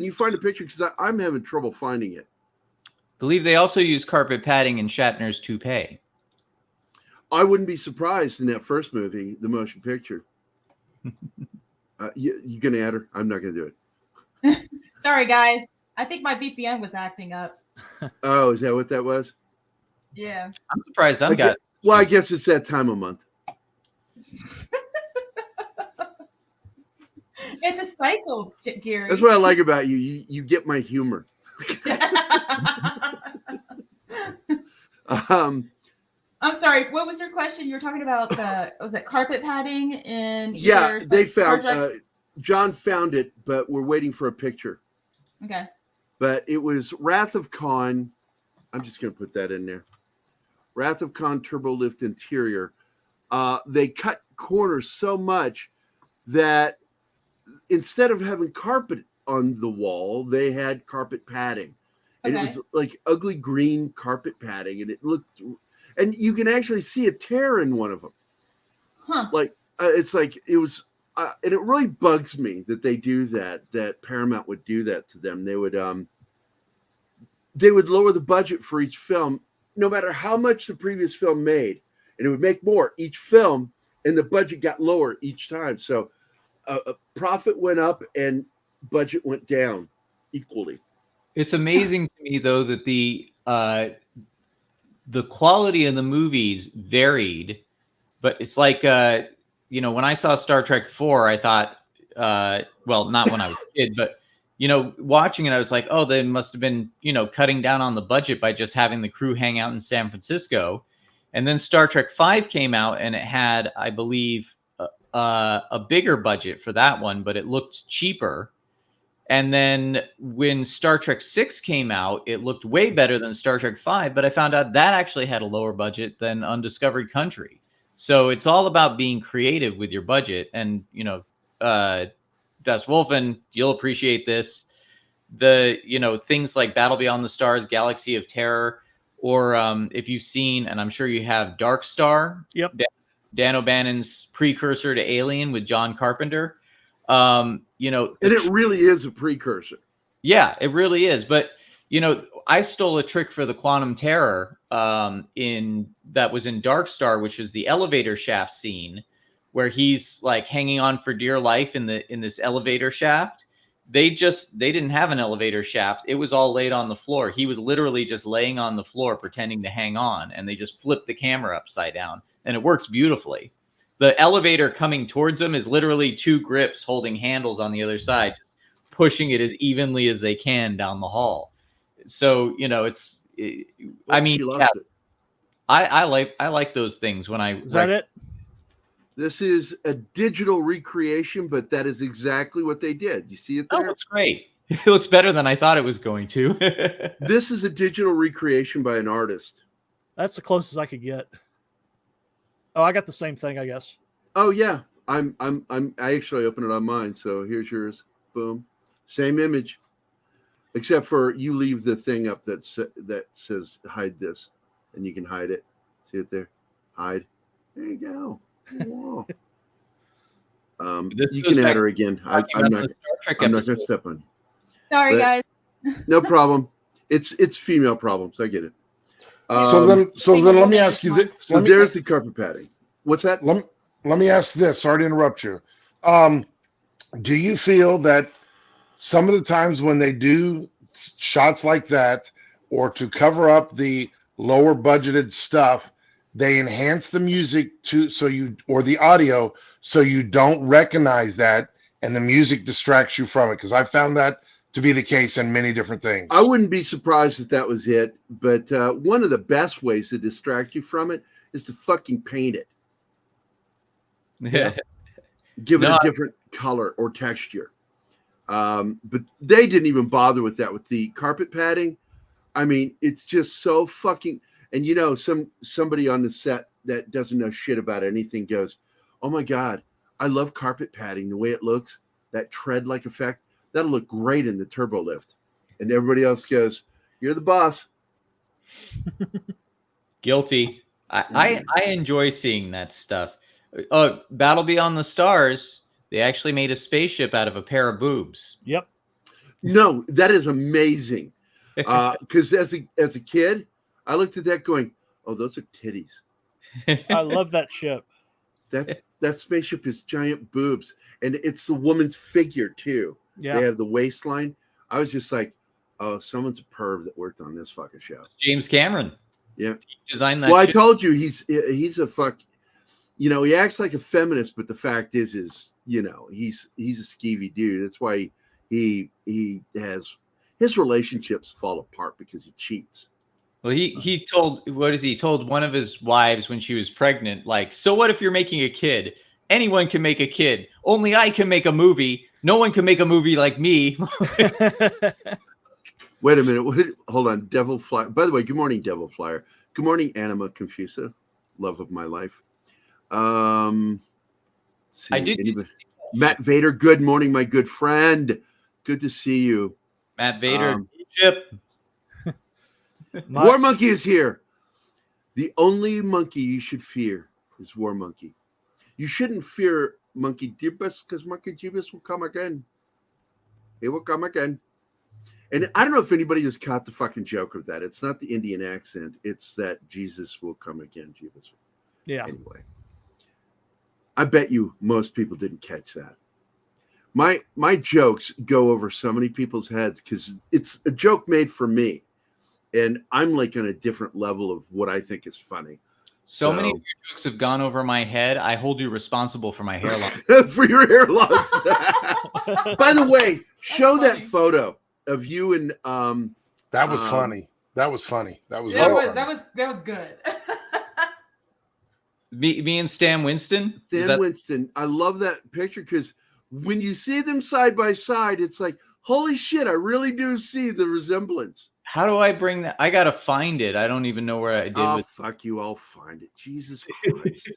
you find a picture? Because I'm having trouble finding it. I believe they also use carpet padding in Shatner's toupee. I wouldn't be surprised in that first movie, the motion picture. You gonna add her? I'm not gonna do it. Sorry, guys. I think my VPN was acting up. Oh, is that what that was? Yeah. I'm surprised I guess it's that time of month. It's a cycle, Gerry. That's what I like about you. You get my humor. I'm sorry. What was your question? You were talking about was it carpet padding in? Yeah, they found. Star Trek? John found it, but we're waiting for a picture. Okay. But it was Wrath of Khan. I'm just going to put that in there. Wrath of Khan turbo lift interior. They cut corners so much that instead of having carpet on the wall, they had carpet padding. And it was like ugly green carpet padding. And it looked, and you can actually see a tear in one of them. Huh. Like, it's like, it was, and it really bugs me that they do that Paramount would do that to them. They would lower the budget for each film, no matter how much the previous film made, and it would make more each film, and the budget got lower each time. So profit went up and budget went down equally. It's amazing to me, though, that the quality of the movies varied, but it's like, when I saw Star Trek 4, I thought well, not when I was a kid, but watching it, I was like, oh, they must have been, cutting down on the budget by just having the crew hang out in San Francisco. And then Star Trek V came out, and it had, I believe, a bigger budget for that one, but it looked cheaper. And then when Star Trek VI came out, it looked way better than Star Trek V, but I found out that actually had a lower budget than Undiscovered Country. So it's all about being creative with your budget. And, Das Wolfen, you'll appreciate this. Things like Battle Beyond the Stars, Galaxy of Terror, or if you've seen, and I'm sure you have, Dark Star. Yep. Dan O'Bannon's precursor to Alien with John Carpenter. And it really is a precursor. Yeah, it really is. But I stole a trick for the Quantum Terror that was in Dark Star, which is the elevator shaft scene where he's like hanging on for dear life in this elevator shaft. They didn't have an elevator shaft. It was all laid on the floor. He was literally just laying on the floor pretending to hang on, and they just flipped the camera upside down, and it works beautifully. The elevator coming towards him is literally two grips holding handles on the other side, just pushing it as evenly as they can down the hall. So, I like those things when I. Is that it? This is a digital recreation, but that is exactly what they did. You see it there? Oh, looks great. It looks better than I thought it was going to. This is a digital recreation by an artist. That's the closest I could get. Oh, I got the same thing, I guess. Oh yeah, I actually opened it on mine. So here's yours. Boom, same image, except for you leave the thing up that says hide this, and you can hide it. See it there? Hide. There you go. Whoa. You can add her again. I'm not going to step on you. Sorry, guys. No problem. It's female problems. I get it. So then let me ask you this. So there's the carpet padding. What's that? Let me ask this. Sorry to interrupt you. Do you feel that some of the times when they do shots like that, or to cover up the lower budgeted stuff, they enhance the music or the audio so you don't recognize that, and the music distracts you from it? Because I found that to be the case in many different things. I wouldn't be surprised if that was it, but one of the best ways to distract you from it is to fucking paint it. Yeah. Give it a different color or texture. But they didn't even bother with that with the carpet padding. I mean, it's just so fucking. And somebody on the set that doesn't know shit about anything goes, "Oh my God, I love carpet padding. The way it looks, that tread-like effect, that'll look great in the turbo lift." And everybody else goes, "You're the boss." Guilty. I enjoy seeing that stuff. Battle Beyond the Stars, they actually made a spaceship out of a pair of boobs. Yep. No, that is amazing. Because as a kid, I looked at that going, "Oh, those are titties." I love that ship. That spaceship is giant boobs, and it's the woman's figure too. Yeah. They have the waistline. I was just like, "Oh, someone's a perv that worked on this fucking show." James Cameron. Yeah, he designed that. Well, ship. I told you he's a fuck. He acts like a feminist, but the fact is he's a skeevy dude. That's why he has his relationships fall apart because he cheats. Well, he told one of his wives when she was pregnant, like, "So what if you're making a kid? Anyone can make a kid. Only I can make a movie. No one can make a movie like me." Wait a minute. Hold on. Devil Flyer. By the way, good morning, Devil Flyer. Good morning, Anima Confusa. Love of my life. Matt Vader. Good morning, my good friend. Good to see you. Matt Vader. Egypt. War Monkey is here. The only monkey you should fear is War Monkey. You shouldn't fear Monkey Jeebus, because Monkey Jeebus will come again. He will come again. And I don't know if anybody has caught the fucking joke of that. It's not the Indian accent. It's that Jesus will come again. Jeebus. Yeah. Anyway. I bet you most people didn't catch that. My jokes go over so many people's heads because it's a joke made for me. And I'm like on a different level of what I think is funny. So many of your jokes have gone over my head. I hold you responsible for my hairline. For your hair loss. By the way, show that photo of you and that was funny. That was funny. That was that was good. Me and Stan Winston. Winston. I love that picture because when you see them side by side, it's like, holy shit! I really do see the resemblance. How do I bring that? I gotta find it. I don't even know where I did. Oh, fuck you! I'll find it. Jesus Christ.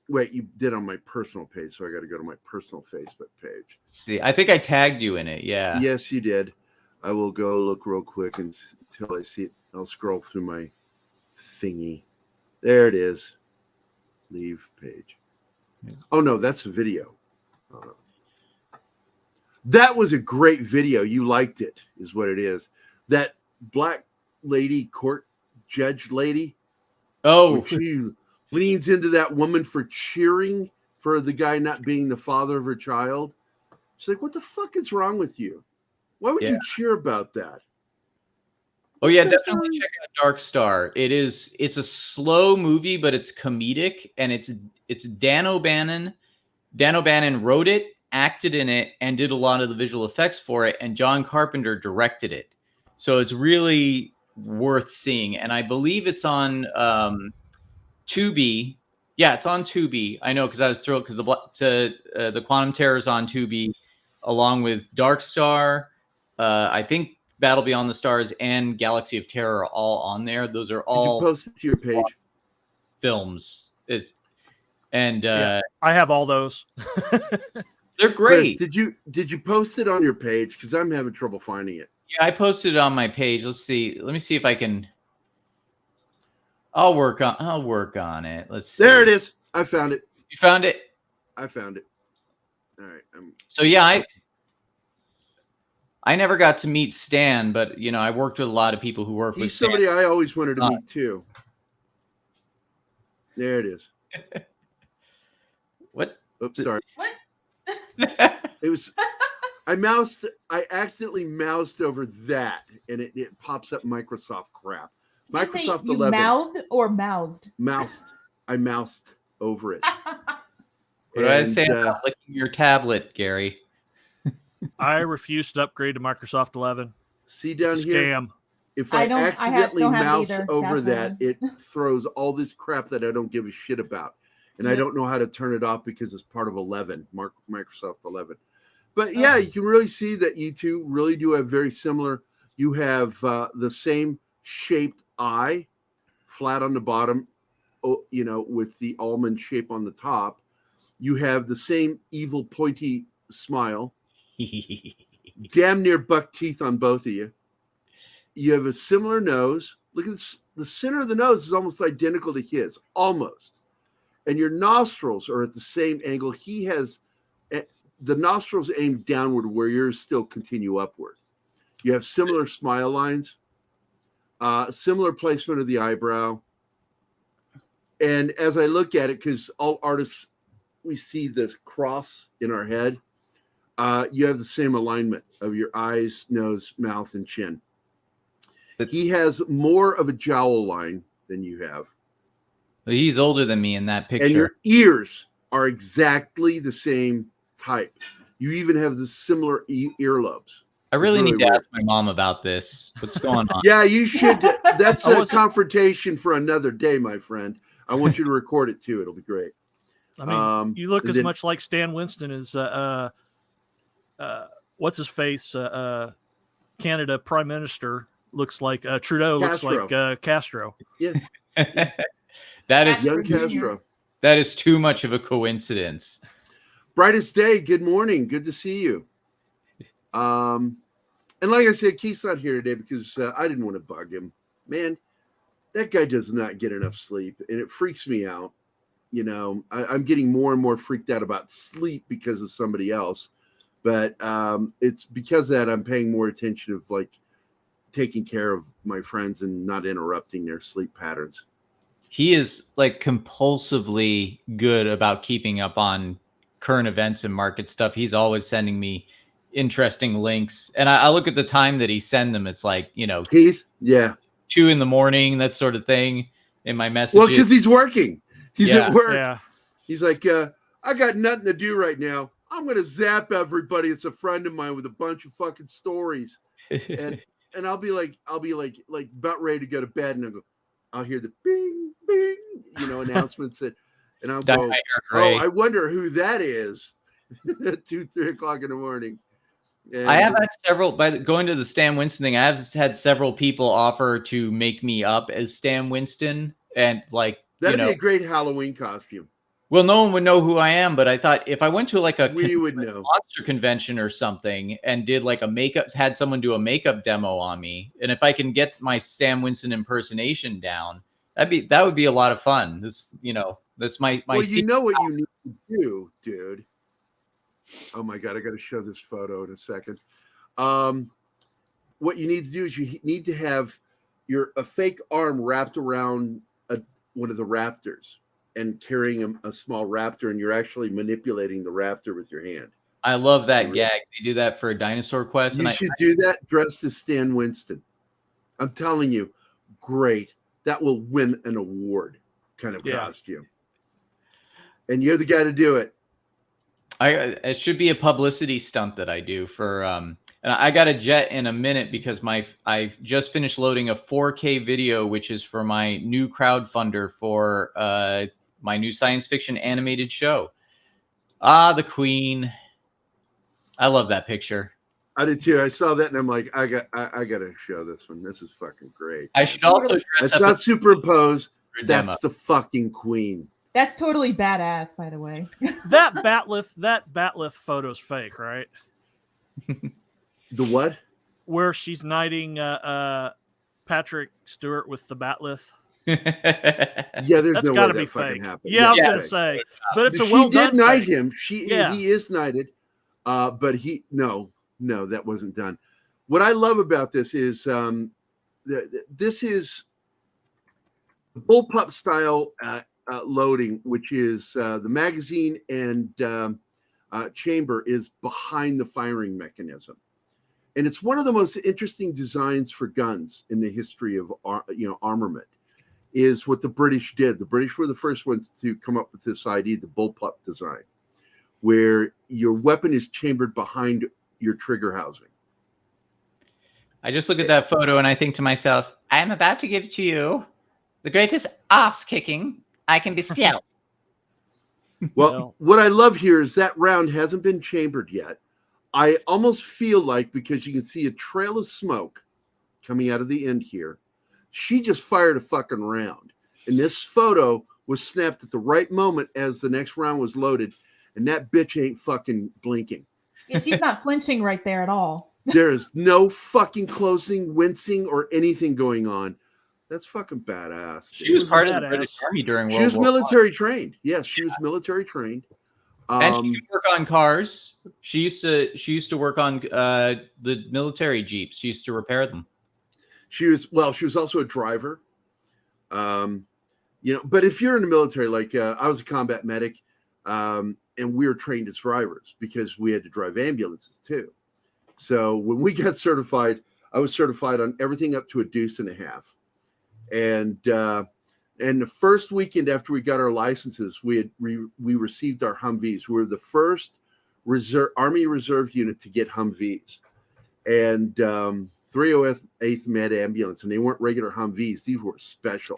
Wait, you did on my personal page, so I got to go to my personal Facebook page. See, I think I tagged you in it. Yeah. Yes, you did. I will go look real quick until I see it. I'll scroll through my thingy. There it is. Leave page. Oh no, that's a video. That was a great video. You liked it, is what it is. That black lady, court judge lady. Oh, she leans into that woman for cheering for the guy not being the father of her child. She's like, "What the fuck is wrong with you? Why would you cheer about that?" Oh yeah, definitely check out Dark Star. It's a slow movie, but it's comedic, and it's Dan O'Bannon. Dan O'Bannon wrote it, acted in it, and did a lot of the visual effects for it, and John Carpenter directed it. So it's really worth seeing, and I believe it's on Tubi. Yeah, it's on Tubi. I know because I was thrilled because the Quantum Terror is on Tubi, along with Dark Star. I think Battle Beyond the Stars and Galaxy of Terror are all on there. Those are all Did you post it to your page? Films. I have all those. They're great. Chris, did you post it on your page? Because I'm having trouble finding it. Yeah, I posted it on my page. Let's see. Let me see if I can. I'll work on it. Let's see. There it is. I found it. You found it? I found it. All right. So yeah, I never got to meet Stan, but I worked with a lot of people who work with Stan. He's somebody I always wanted to meet too. There it is. What? Oops, sorry. What? It was. I accidentally moused over that, and it pops up Microsoft crap. Microsoft 11. You mouthed or moused? Moused. I moused over it. What do I say about licking your tablet, Gary? I refuse to upgrade to Microsoft 11. See down it's a here? scam. If I accidentally mouse over that, it throws all this crap that I don't give a shit about. And I don't know how to turn it off because it's part of 11, Microsoft 11. But yeah, you can really see that you two really do have very similar. You have the same shaped eye, flat on the bottom, with the almond shape on the top. You have the same evil pointy smile. Damn near buck teeth on both of you. You have a similar nose. Look at this. The center of the nose is almost identical to his, almost. And your nostrils are at the same angle. He has the nostrils aimed downward where yours still continue upward. You have similar smile lines, similar placement of the eyebrow. And as I look at it, because all artists, we see the cross in our head, you have the same alignment of your eyes, nose, mouth, and chin. He has more of a jowl line than you have. He's older than me in that picture. And your ears are exactly the same type. You even have the similar earlobes. I really need to ask my mom about this. What's going on? Yeah, you should. That's a confrontation for another day, my friend. I want you to record it too. It'll be great. I mean, you look as much like Stan Winston as what's his face? Canada Prime Minister looks like Trudeau. Castro. Looks like Castro. Yeah. That is young Castro. That is too much of a coincidence. Brightest day. Good morning. Good to see you. And like I said, Keith's not here today because I didn't want to bug him. Man, that guy does not get enough sleep, and it freaks me out. I'm getting more and more freaked out about sleep because of somebody else. But it's because of that I'm paying more attention of like taking care of my friends and not interrupting their sleep patterns. He is like compulsively good about keeping up on current events and market stuff. He's always sending me interesting links. And I look at the time that he send them. It's like, Keith, yeah, 2 a.m, that sort of thing. in my messages. Well, because he's working. He's at work. Yeah. He's like, I got nothing to do right now. I'm gonna zap everybody. It's a friend of mine with a bunch of fucking stories, and I'll be like about ready to go to bed, and I'll hear the bing bing, announcements and I'll go, oh, I wonder who that is. At 2-3 o'clock in the morning. And I have had several, by going to the Stan Winston thing, I have had several people offer to make me up as Stan Winston, and that'd be a great Halloween costume. Well, no one would know who I am, but I thought if I went to we would know monster convention or something and did had someone do a makeup demo on me, and if I can get my Stan Winston impersonation down, that would be a lot of fun. This my well, you know what you need to do, dude. Oh my God, I got to show this photo in a second. What you need to do is you need to have a fake arm wrapped around one of the raptors and carrying a small raptor, and you're actually manipulating the raptor with your hand. I love that gag. They do that for a Dinosaur Quest. You should do that dressed as Stan Winston. I'm telling you, great. That will win an award kind of costume. And you're the guy to do it. It should be a publicity stunt that I do for and I got a jet in a minute because I've just finished loading a 4K video, which is for my new crowdfunder for my new science fiction animated show. The Queen. I love that picture. I did too. I saw that and I'm like, I got to show this one. This is fucking great. I should also dress It's up not superimposed. demo. That's the fucking Queen. That's totally badass, by the way. That batleth photo's fake, right? The what? Where she's knighting Patrick Stewart with the batleth. Yeah, there's That's no gotta way be that fucking fake. happened. Yeah, I was gonna say, but it's a well done. She did knight fake. him. He is knighted, but no, that wasn't done. What I love about this is this is bullpup style loading, which is the magazine and chamber is behind the firing mechanism. And it's one of the most interesting designs for guns in the history of armament, is what the British did. The British were the first ones to come up with this idea, the bullpup design, where your weapon is chambered behind your trigger housing. I just look at that photo and I think to myself, I am about to give to you the greatest ass kicking I can bestow. Well, what I love here is that round hasn't been chambered yet. I almost feel like, because you can see a trail of smoke coming out of the end here, she just fired a fucking round. And this photo was snapped at the right moment as the next round was loaded. And that bitch ain't fucking blinking. Yeah, she's not flinching right there at all. There is no fucking closing, wincing, or anything going on. That's fucking badass. She was part of the British Army during World War I. She was military trained. Yes, she was military trained. And she could work on cars. She used to work on the military Jeeps. She used to repair them. She was also a driver. But if you're in the military, like I was a combat medic, and we were trained as drivers because we had to drive ambulances too. So when we got certified, I was certified on everything up to a deuce and a half. And the first weekend after we got our licenses, we received our Humvees. We were the first Army Reserve unit to get Humvees, and 308th Med Ambulance, and they weren't regular Humvees; these were special.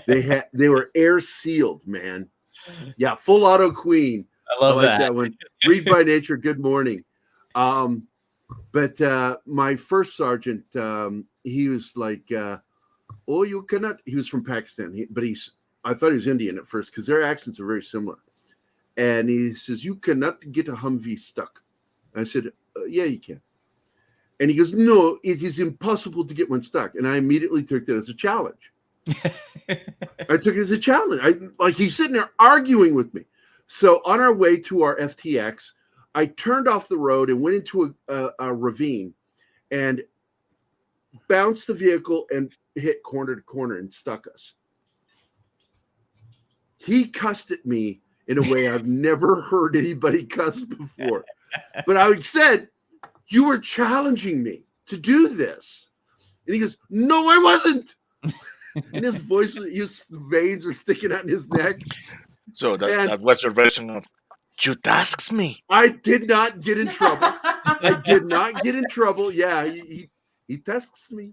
They were air sealed, man. Yeah, full auto Queen. I like that one. Read by Nature. Good morning. But my first sergeant, he was like. Oh, you cannot. He was from Pakistan, I thought he was Indian at first because their accents are very similar. And he says, "You cannot get a Humvee stuck." I said, "Yeah, you can." And he goes, "No, it is impossible to get one stuck." And I immediately took that as a challenge. I took it as a challenge. He's sitting there arguing with me. So on our way to our FTX, I turned off the road and went into a ravine and bounced the vehicle and hit corner to corner and stuck us. He cussed at me in a way I've never heard anybody cuss before. But I said, "You were challenging me to do this." And he goes, "No, I wasn't." and his voice, his veins were sticking out in his neck. So that was your version of "you tasks me." I did not get in trouble. I did not get in trouble. Yeah, he tasks me.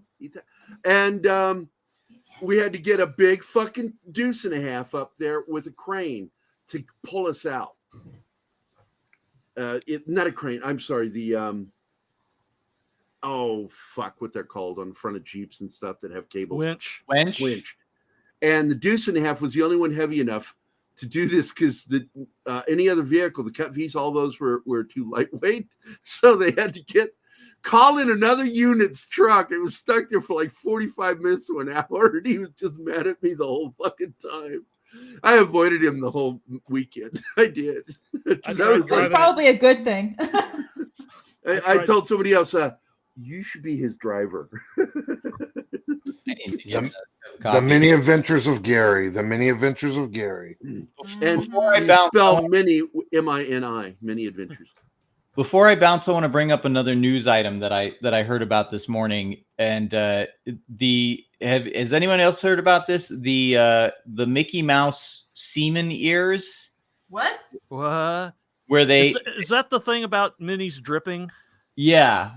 And we had to get a big fucking deuce and a half up there with a crane to pull us out. Not a crane. I'm sorry. The oh fuck, what they're called on the front of Jeeps and stuff that have cables. Winch. And the deuce and a half was the only one heavy enough to do this because the any other vehicle, the Cut V's, all those were too lightweight, so they had to call in another unit's truck. It was stuck there for like 45 minutes to an hour, and he was just mad at me the whole fucking time. I avoided him the whole weekend. I did. It's probably a good thing. I told somebody else, you should be his driver. The many adventures of Gerry. The many adventures of Gerry. And you spell many, M-I-N-I, many adventures. Before I bounce, I want to bring up another news item that I heard about this morning. And has anyone else heard about this? The Mickey Mouse semen ears. What? What? Where they is that the thing about Minnie's dripping? Yeah.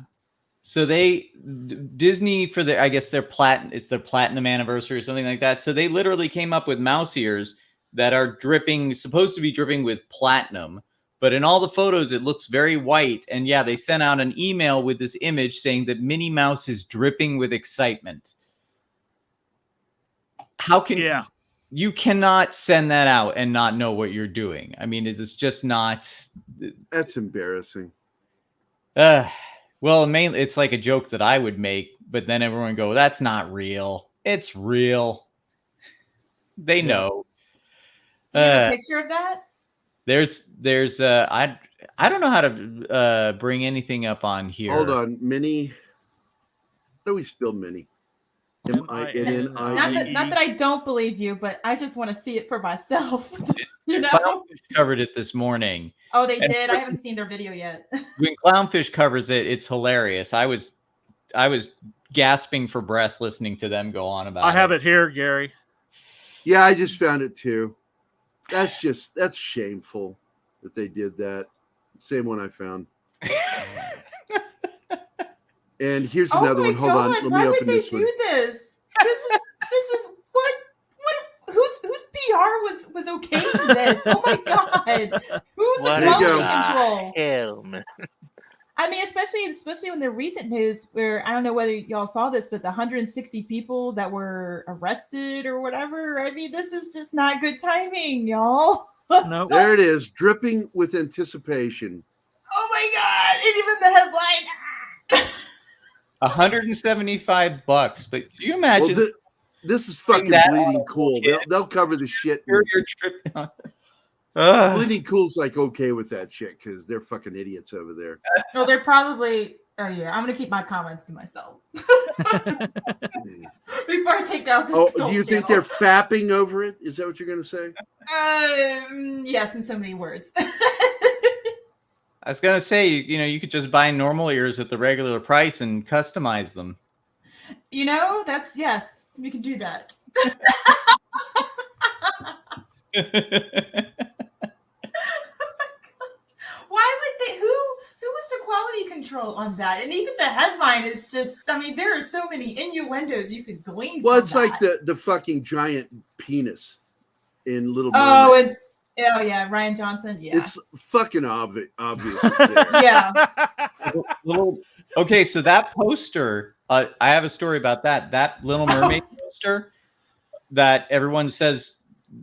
So Disney for their, I guess it's their platinum anniversary or something like that. So they literally came up with mouse ears that are supposed to be dripping with platinum. But in all the photos, it looks very white. And yeah, they sent out an email with this image saying that Minnie Mouse is dripping with excitement. How can you cannot send that out and not know what you're doing? I mean, is this just not? That's embarrassing. Well, mainly it's like a joke that I would make, but then everyone would go, "That's not real. It's real." They know. Do you have a picture of that? There's I don't know how to bring anything up on here. Hold on, Minnie. How do we spell Minnie? M-I-N-N-I-E. Not that I don't believe you, but I just want to see it for myself. You know? Clownfish covered it this morning. Oh, they did. I haven't seen their video yet. When Clownfish covers it, it's hilarious. I was gasping for breath listening to them go on about it. I have it here, Gerry. Yeah, I just found it too. That's shameful that they did that. Same one I found. And here's another one. Hold on, let me open this one. Why would they do this? This is what whose PR was okaying this? Oh my god, who's the quality control? Hell, man. I mean, especially when the recent news, where I don't know whether y'all saw this, but the 160 people that were arrested or whatever. I mean, this is just not good timing, y'all. No, there it is, dripping with anticipation. Oh my god! And even the headline. $175, but can you imagine? Well, this is fucking Bleeding Cool. They'll cover the shit. You're tripping on. Bleeding Cool's like okay with that shit because they're fucking idiots over there. Well, they're probably. Oh yeah, I'm gonna keep my comments to myself before I take out. Do you think they're fapping over it? Is that what you're gonna say? Yes, in so many words. I was gonna say, you could just buy normal ears at the regular price and customize them. Yes, we can do that. Why would they? Who was the quality control on that? And even the headline is just. I mean, there are so many innuendos you could glean. Well, it's from like the fucking giant penis in Little Mermaid. Oh yeah, Ryan Johnson. Yeah, it's fucking obvious. Yeah. Okay, so that poster, I have a story about that. That Little Mermaid poster that everyone says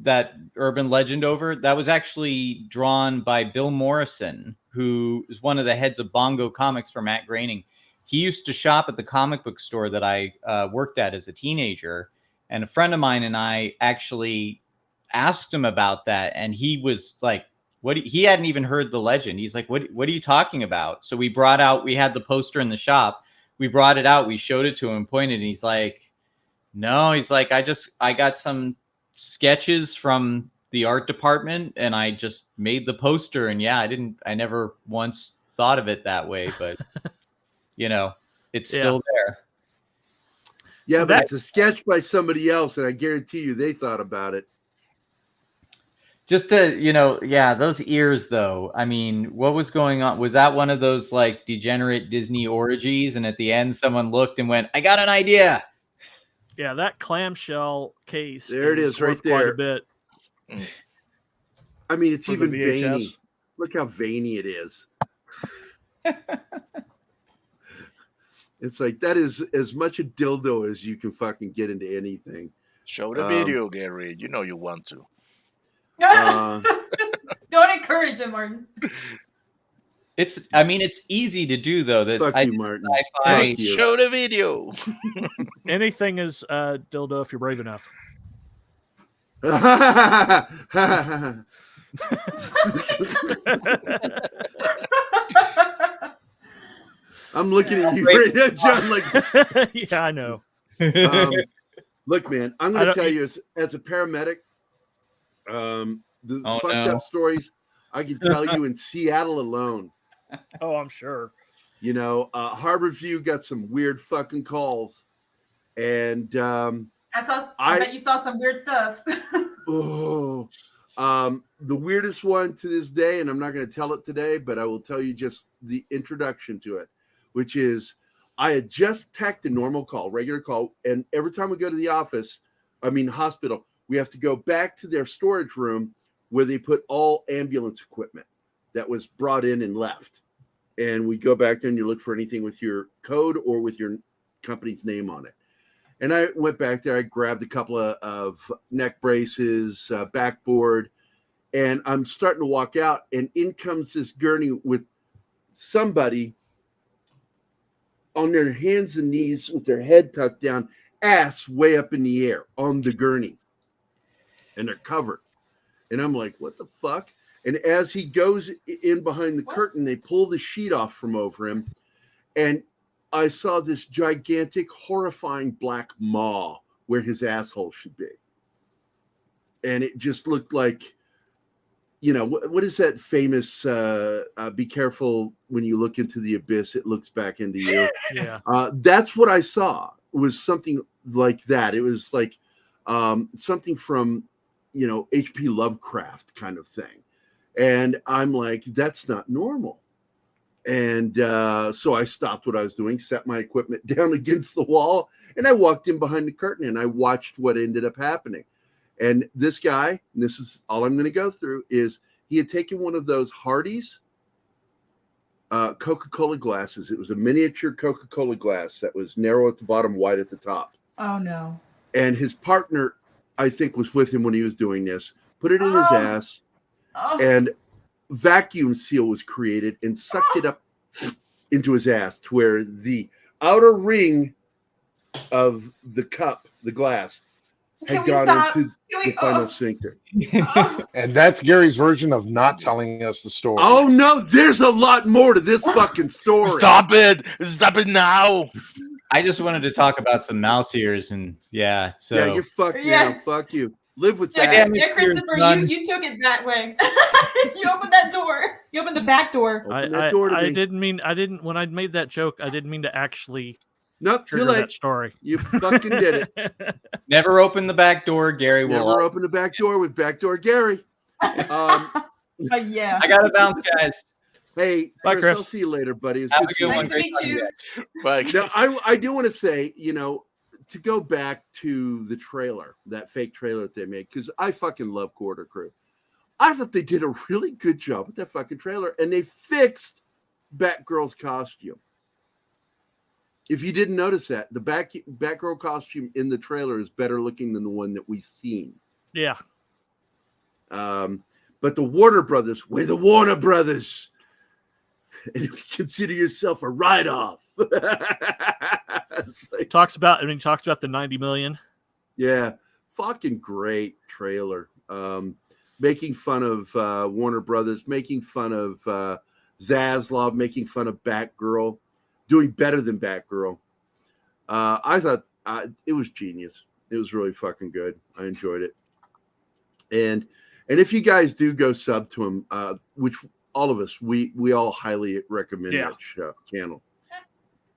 that urban legend over, that was actually drawn by Bill Morrison, who is one of the heads of Bongo Comics for Matt Groening. He used to shop at the comic book store that I worked at as a teenager, and a friend of mine and I actually asked him about that, and he was like, he hadn't even heard the legend. He's like, what are you talking about? So we had the poster in the shop, we brought it out, we showed it to him, pointed, and he's like, no, he's like, I got some sketches from the art department and I just made the poster, and yeah, I never once thought of it that way, but it's still there. Yeah, but it's a sketch by somebody else, and I guarantee you they thought about it. Just to, yeah, those ears though. I mean, what was going on? Was that one of those like degenerate Disney orgies? And at the end, someone looked and went, "I got an idea." Yeah, that clamshell case. There it is, right worth quite there. a bit. I mean, it's For the even VHS. veiny. Look how veiny it is. It's like that is as much a dildo as you can fucking get into anything. Show the video, Gerry. You know you want to. Don't encourage him, Martin. It's easy to do though. This Fuck you, Martin. Fuck you. Show the video. Anything is dildo if you're brave enough. I'm looking at you right now, John. Like, yeah, I know. Look, man, I'm going to tell you as a paramedic, the fucked up stories I can tell you in Seattle alone. Oh, I'm sure. Harborview got some weird fucking calls, and I bet you saw some weird stuff. the weirdest one to this day, and I'm not going to tell it today, but I will tell you just the introduction to it, which is I had just tacked a normal call, regular call, and every time we go to the hospital, we have to go back to their storage room where they put all ambulance equipment that was brought in and left. And we go back there and you look for anything with your code or with your company's name on it. And I went back there, I grabbed a couple of neck braces, backboard, and I'm starting to walk out, and in comes this gurney with somebody on their hands and knees with their head tucked down, ass way up in the air on the gurney. And they're covered. And I'm like, what the fuck? And as he goes in behind the curtain, they pull the sheet off from over him. And I saw this gigantic, horrifying black maw where his asshole should be. And it just looked like, what is that famous, be careful when you look into the abyss, it looks back into you. Yeah. That's what I saw, was something like that. It was like something from, H.P. Lovecraft kind of thing. And I'm like, that's not normal. And so I stopped what I was doing, set my equipment down against the wall, and I walked in behind the curtain and I watched what ended up happening. And this guy, and this is all I'm going to go through, is he had taken one of those Hardee's Coca-Cola glasses. It was a miniature Coca-Cola glass that was narrow at the bottom, wide at the top. Oh, no. And his partner, I think, was with him when he was doing this, put it in his ass, and vacuum seal was created and sucked it up into his ass to where the outer ring of the cup, the glass, had gone into the final sphincter. And that's Gary's version of not telling us the story. Oh no, there's a lot more to this fucking story. Stop it now. I just wanted to talk about some mouse ears, and yeah, you're fucked now. Fuck you. Live with that. Yeah, Christopher, you took it that way. You opened that door. You opened the back door. When I made that joke, I didn't mean to actually trigger that story. You fucking did it. Never open the back door, Gerry. Never open the back door with Backdoor Gerry. Yeah. I got to bounce, guys. Hey, bye, Chris, I'll see you later, buddy. It's Have good a good one. Nice to meet you. Bye. Now, I do want to say, to go back to the trailer, that fake trailer that they made, because I fucking love Quarter Crew. I thought they did a really good job with that fucking trailer, and they fixed Batgirl's costume. If you didn't notice that, the Batgirl costume in the trailer is better looking than the one that we've seen. Yeah. But the Warner Brothers, we're the Warner Brothers. And if you consider yourself a write-off. Talks about the 90 million. Yeah. Fucking great trailer. Making fun of Warner Brothers, making fun of Zaslav, making fun of Batgirl, doing better than Batgirl. I thought it was genius. It was really fucking good. I enjoyed it. And if you guys do go sub to him, which all of us, we all highly recommend that channel.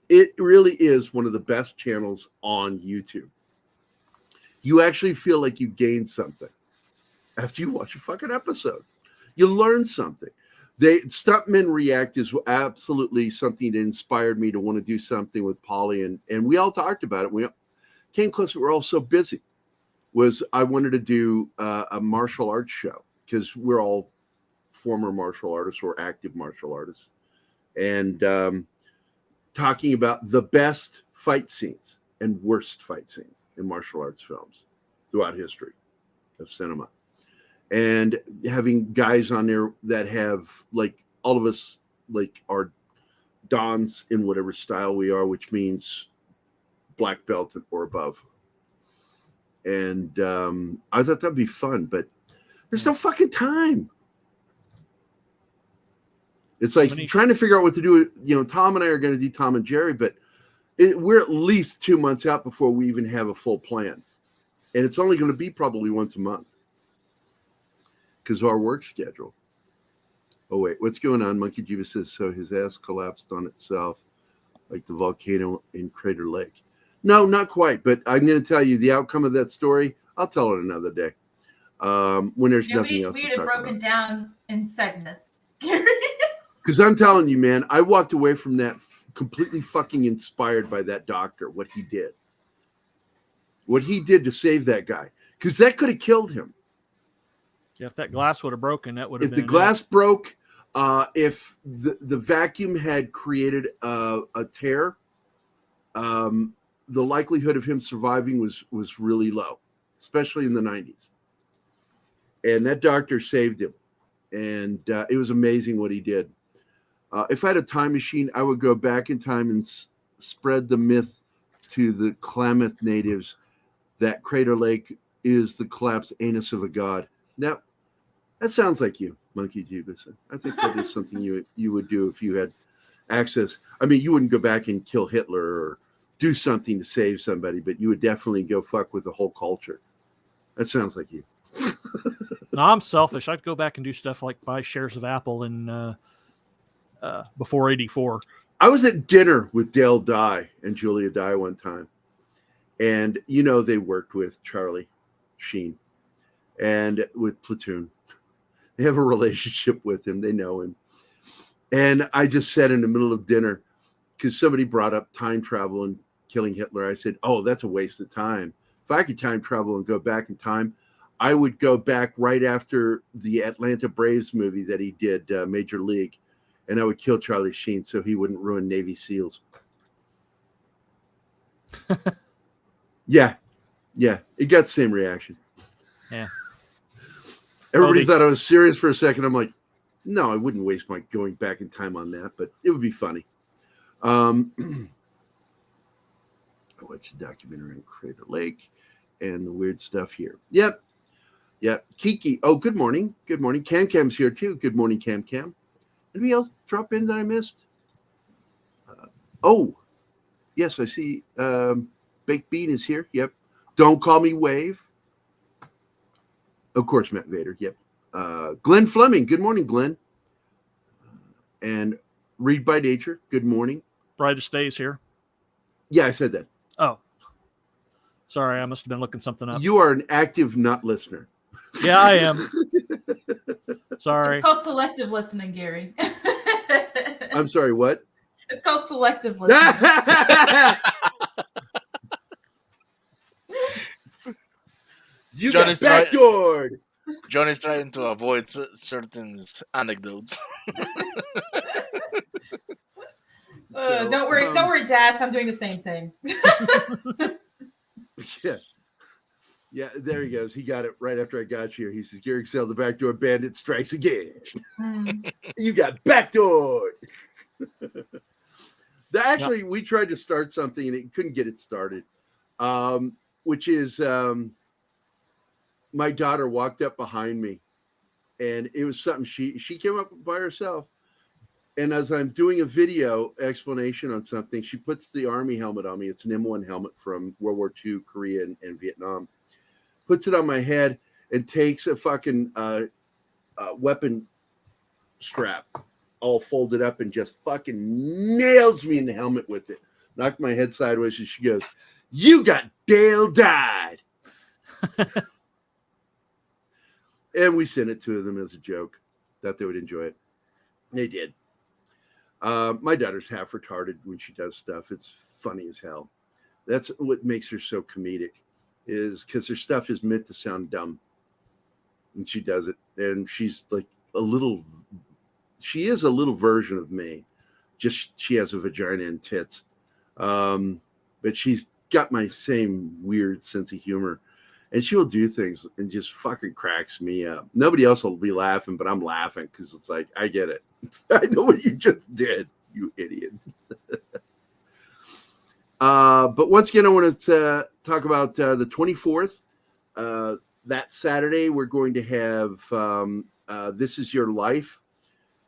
It really is one of the best channels on YouTube. You actually feel like you gained something after you watch a fucking episode. You learn something. Stuntmen React is absolutely something that inspired me to want to do something with Polly, and we all talked about it. We came close. We were all so busy. I wanted to do a martial arts show because we're all former martial artists or active martial artists, and talking about the best fight scenes and worst fight scenes in martial arts films throughout history of cinema. And having guys on there that have, like, all of us, like, are dons in whatever style we are, which means black belt or above. And I thought that'd be fun, but there's no fucking time. It's like trying to figure out what to do. You know, Tom and I are going to do Tom and Gerry, but we're at least 2 months out before we even have a full plan. And it's only going to be probably once a month because of our work schedule. Oh, wait, what's going on? Monkey Jeebus says, so his ass collapsed on itself like the volcano in Crater Lake. No, not quite, but I'm going to tell you the outcome of that story. I'll tell it another day when there's nothing else we to had it talk broken about. down in segments. Because I'm telling you, man, I walked away from that completely fucking inspired by that doctor, what he did to save that guy, because that could have killed him. Yeah, if that glass would have broken, that would have If been the glass broke, if the vacuum had created a tear, the likelihood of him surviving was really low, especially in the 90s. And that doctor saved him, and it was amazing what he did. If I had a time machine, I would go back in time and spread the myth to the Klamath natives that Crater Lake is the collapsed anus of a god. Now, that sounds like you, Monkey Jeebus. I think that is something you would do if you had access. I mean, you wouldn't go back and kill Hitler or do something to save somebody, but you would definitely go fuck with the whole culture. That sounds like you. No, I'm selfish. I'd go back and do stuff like buy shares of Apple in before '84. I was at dinner with Dale Dye and Julia Dye one time, and they worked with Charlie Sheen and with Platoon. They have a relationship with him. They know him. And I just said in the middle of dinner, because somebody brought up time travel and killing Hitler, I said, oh, that's a waste of time. If I could time travel and go back in time, I would go back right after the Atlanta Braves movie that he did, Major League, and I would kill Charlie Sheen so he wouldn't ruin Navy SEALs. Yeah. It got the same reaction. Yeah. Everybody thought I was serious for a second. I'm like, no, I wouldn't waste my going back in time on that, but it would be funny. I watched the documentary on Crater Lake and the weird stuff here. Yep. Kiki. Oh, good morning. Good morning. Cam Cam's here too. Good morning, Cam Cam. Anybody else drop in that I missed? Oh, yes, I see. Baked Bean is here. Yep. Don't call me Wave. Of course, Matt Vader. Yep. Glenn Fleming. Good morning, Glenn. And Read by Nature. Good morning. Brightest Days here. Yeah, I said that. Oh, sorry. I must have been looking something up. You are an active nut listener. Yeah, I am. Sorry. It's called selective listening, Gerry. I'm sorry, what? It's called selective listening. You got backdoored. John is trying to avoid certain anecdotes. Don't worry, Dad. I'm doing the same thing. Yeah, there he goes. He got it right after I got you. He says, Gerry Excel, the backdoor bandit strikes again. You got backdoored. Actually, we tried to start something and it couldn't get it started, which is my daughter walked up behind me, and it was something she came up by herself. And as I'm doing a video explanation on something, she puts the Army helmet on me. It's an M1 helmet from World War II, Korea, and Vietnam. Puts it on my head and takes a fucking weapon strap all folded up and just fucking nails me in the helmet with it. knocked my head sideways, and she goes, "You got Dale died." And we sent it to them as a joke. Thought they would enjoy it. They did. My daughter's half retarded when she does stuff. It's funny as hell. That's what makes her so comedic, is because her stuff is meant to sound dumb. And she does it. And she's like she is a little version of me. Just she has a vagina and tits. But she's got my same weird sense of humor. And she will do things and just fucking cracks me up. Nobody else will be laughing, but I'm laughing because it's like, I get it. I know what you just did, you idiot. But once again, I want to talk about the 24th. That Saturday, we're going to have This Is Your Life.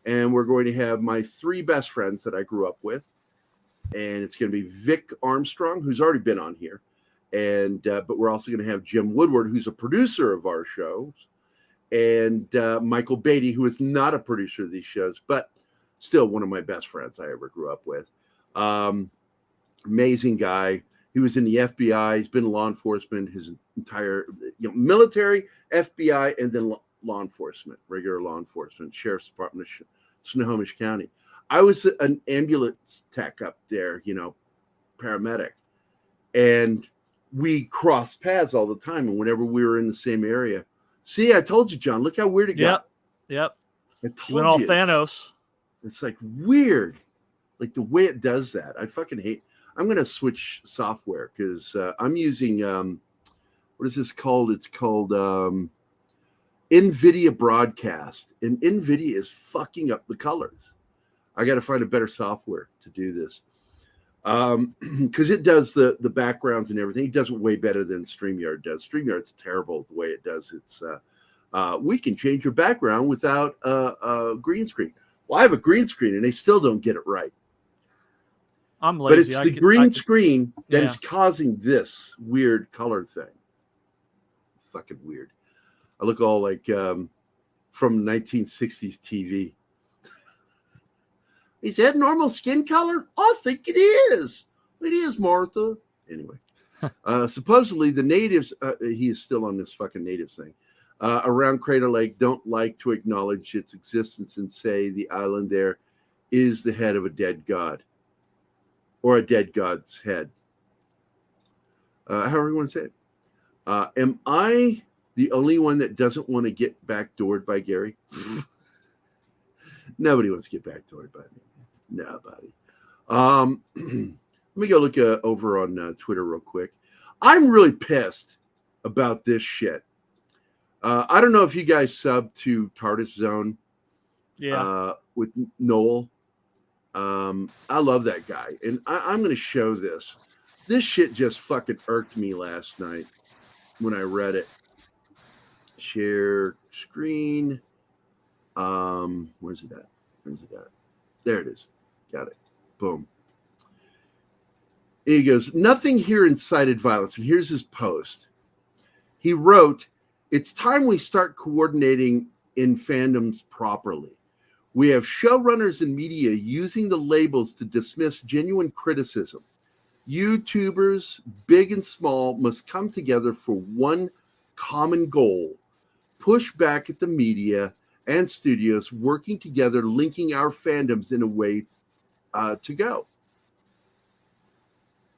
And we're going to have my 3 best friends that I grew up with. And it's going to be Vic Armstrong, who's already been on here. And but we're also going to have Jim Woodward, who's a producer of our shows, and Michael Beatty, who is not a producer of these shows, but still one of my best friends I ever grew up with. Amazing guy. He was in the FBI. He's been in law enforcement his entire, military, FBI, and then law enforcement, regular law enforcement, Sheriff's Department of Snohomish County. I was an ambulance tech up there, paramedic, and we crossed paths all the time. And whenever we were in the same area, see, I told you, John, look how weird it got. Yep. I told Went all you. Thanos. It's like weird. Like the way it does that. I fucking hate. I'm going to switch software because I'm using, what is this called? It's called NVIDIA Broadcast. And NVIDIA is fucking up the colors. I got to find a better software to do this. Because it does the backgrounds and everything. It does it way better than StreamYard does. StreamYard's terrible the way it does. It's we can change your background without a green screen. Well, I have a green screen and they still don't get it right. I'm lazy. But it's the green screen that is causing this weird color thing. Fucking weird. I look all like from 1960s TV. Is that normal skin color? I think it is. It is, Martha. Anyway, supposedly the natives, he is still on this fucking natives thing, around Crater Lake don't like to acknowledge its existence and say the island there is the head of a dead god or a dead god's head. However you want to say it. Am I the only one that doesn't want to get backdoored by Gerry? Nobody wants to get backdoored by me. Nobody. Let me go look over on Twitter real quick. I'm really pissed about this shit. I don't know if you guys sub to TARDIS Zone. Yeah. With Noel. I love that guy. And I'm going to show this. This shit just fucking irked me last night when I read it. Share screen. Where's it at? Where's it at? There it is. Got it. Boom. He goes, nothing here incited violence. And here's his post. He wrote, it's time we start coordinating in fandoms properly. We have showrunners and media using the labels to dismiss genuine criticism. YouTubers, big and small, must come together for one common goal. Push back at the media and studios working together, linking our fandoms in a way to go.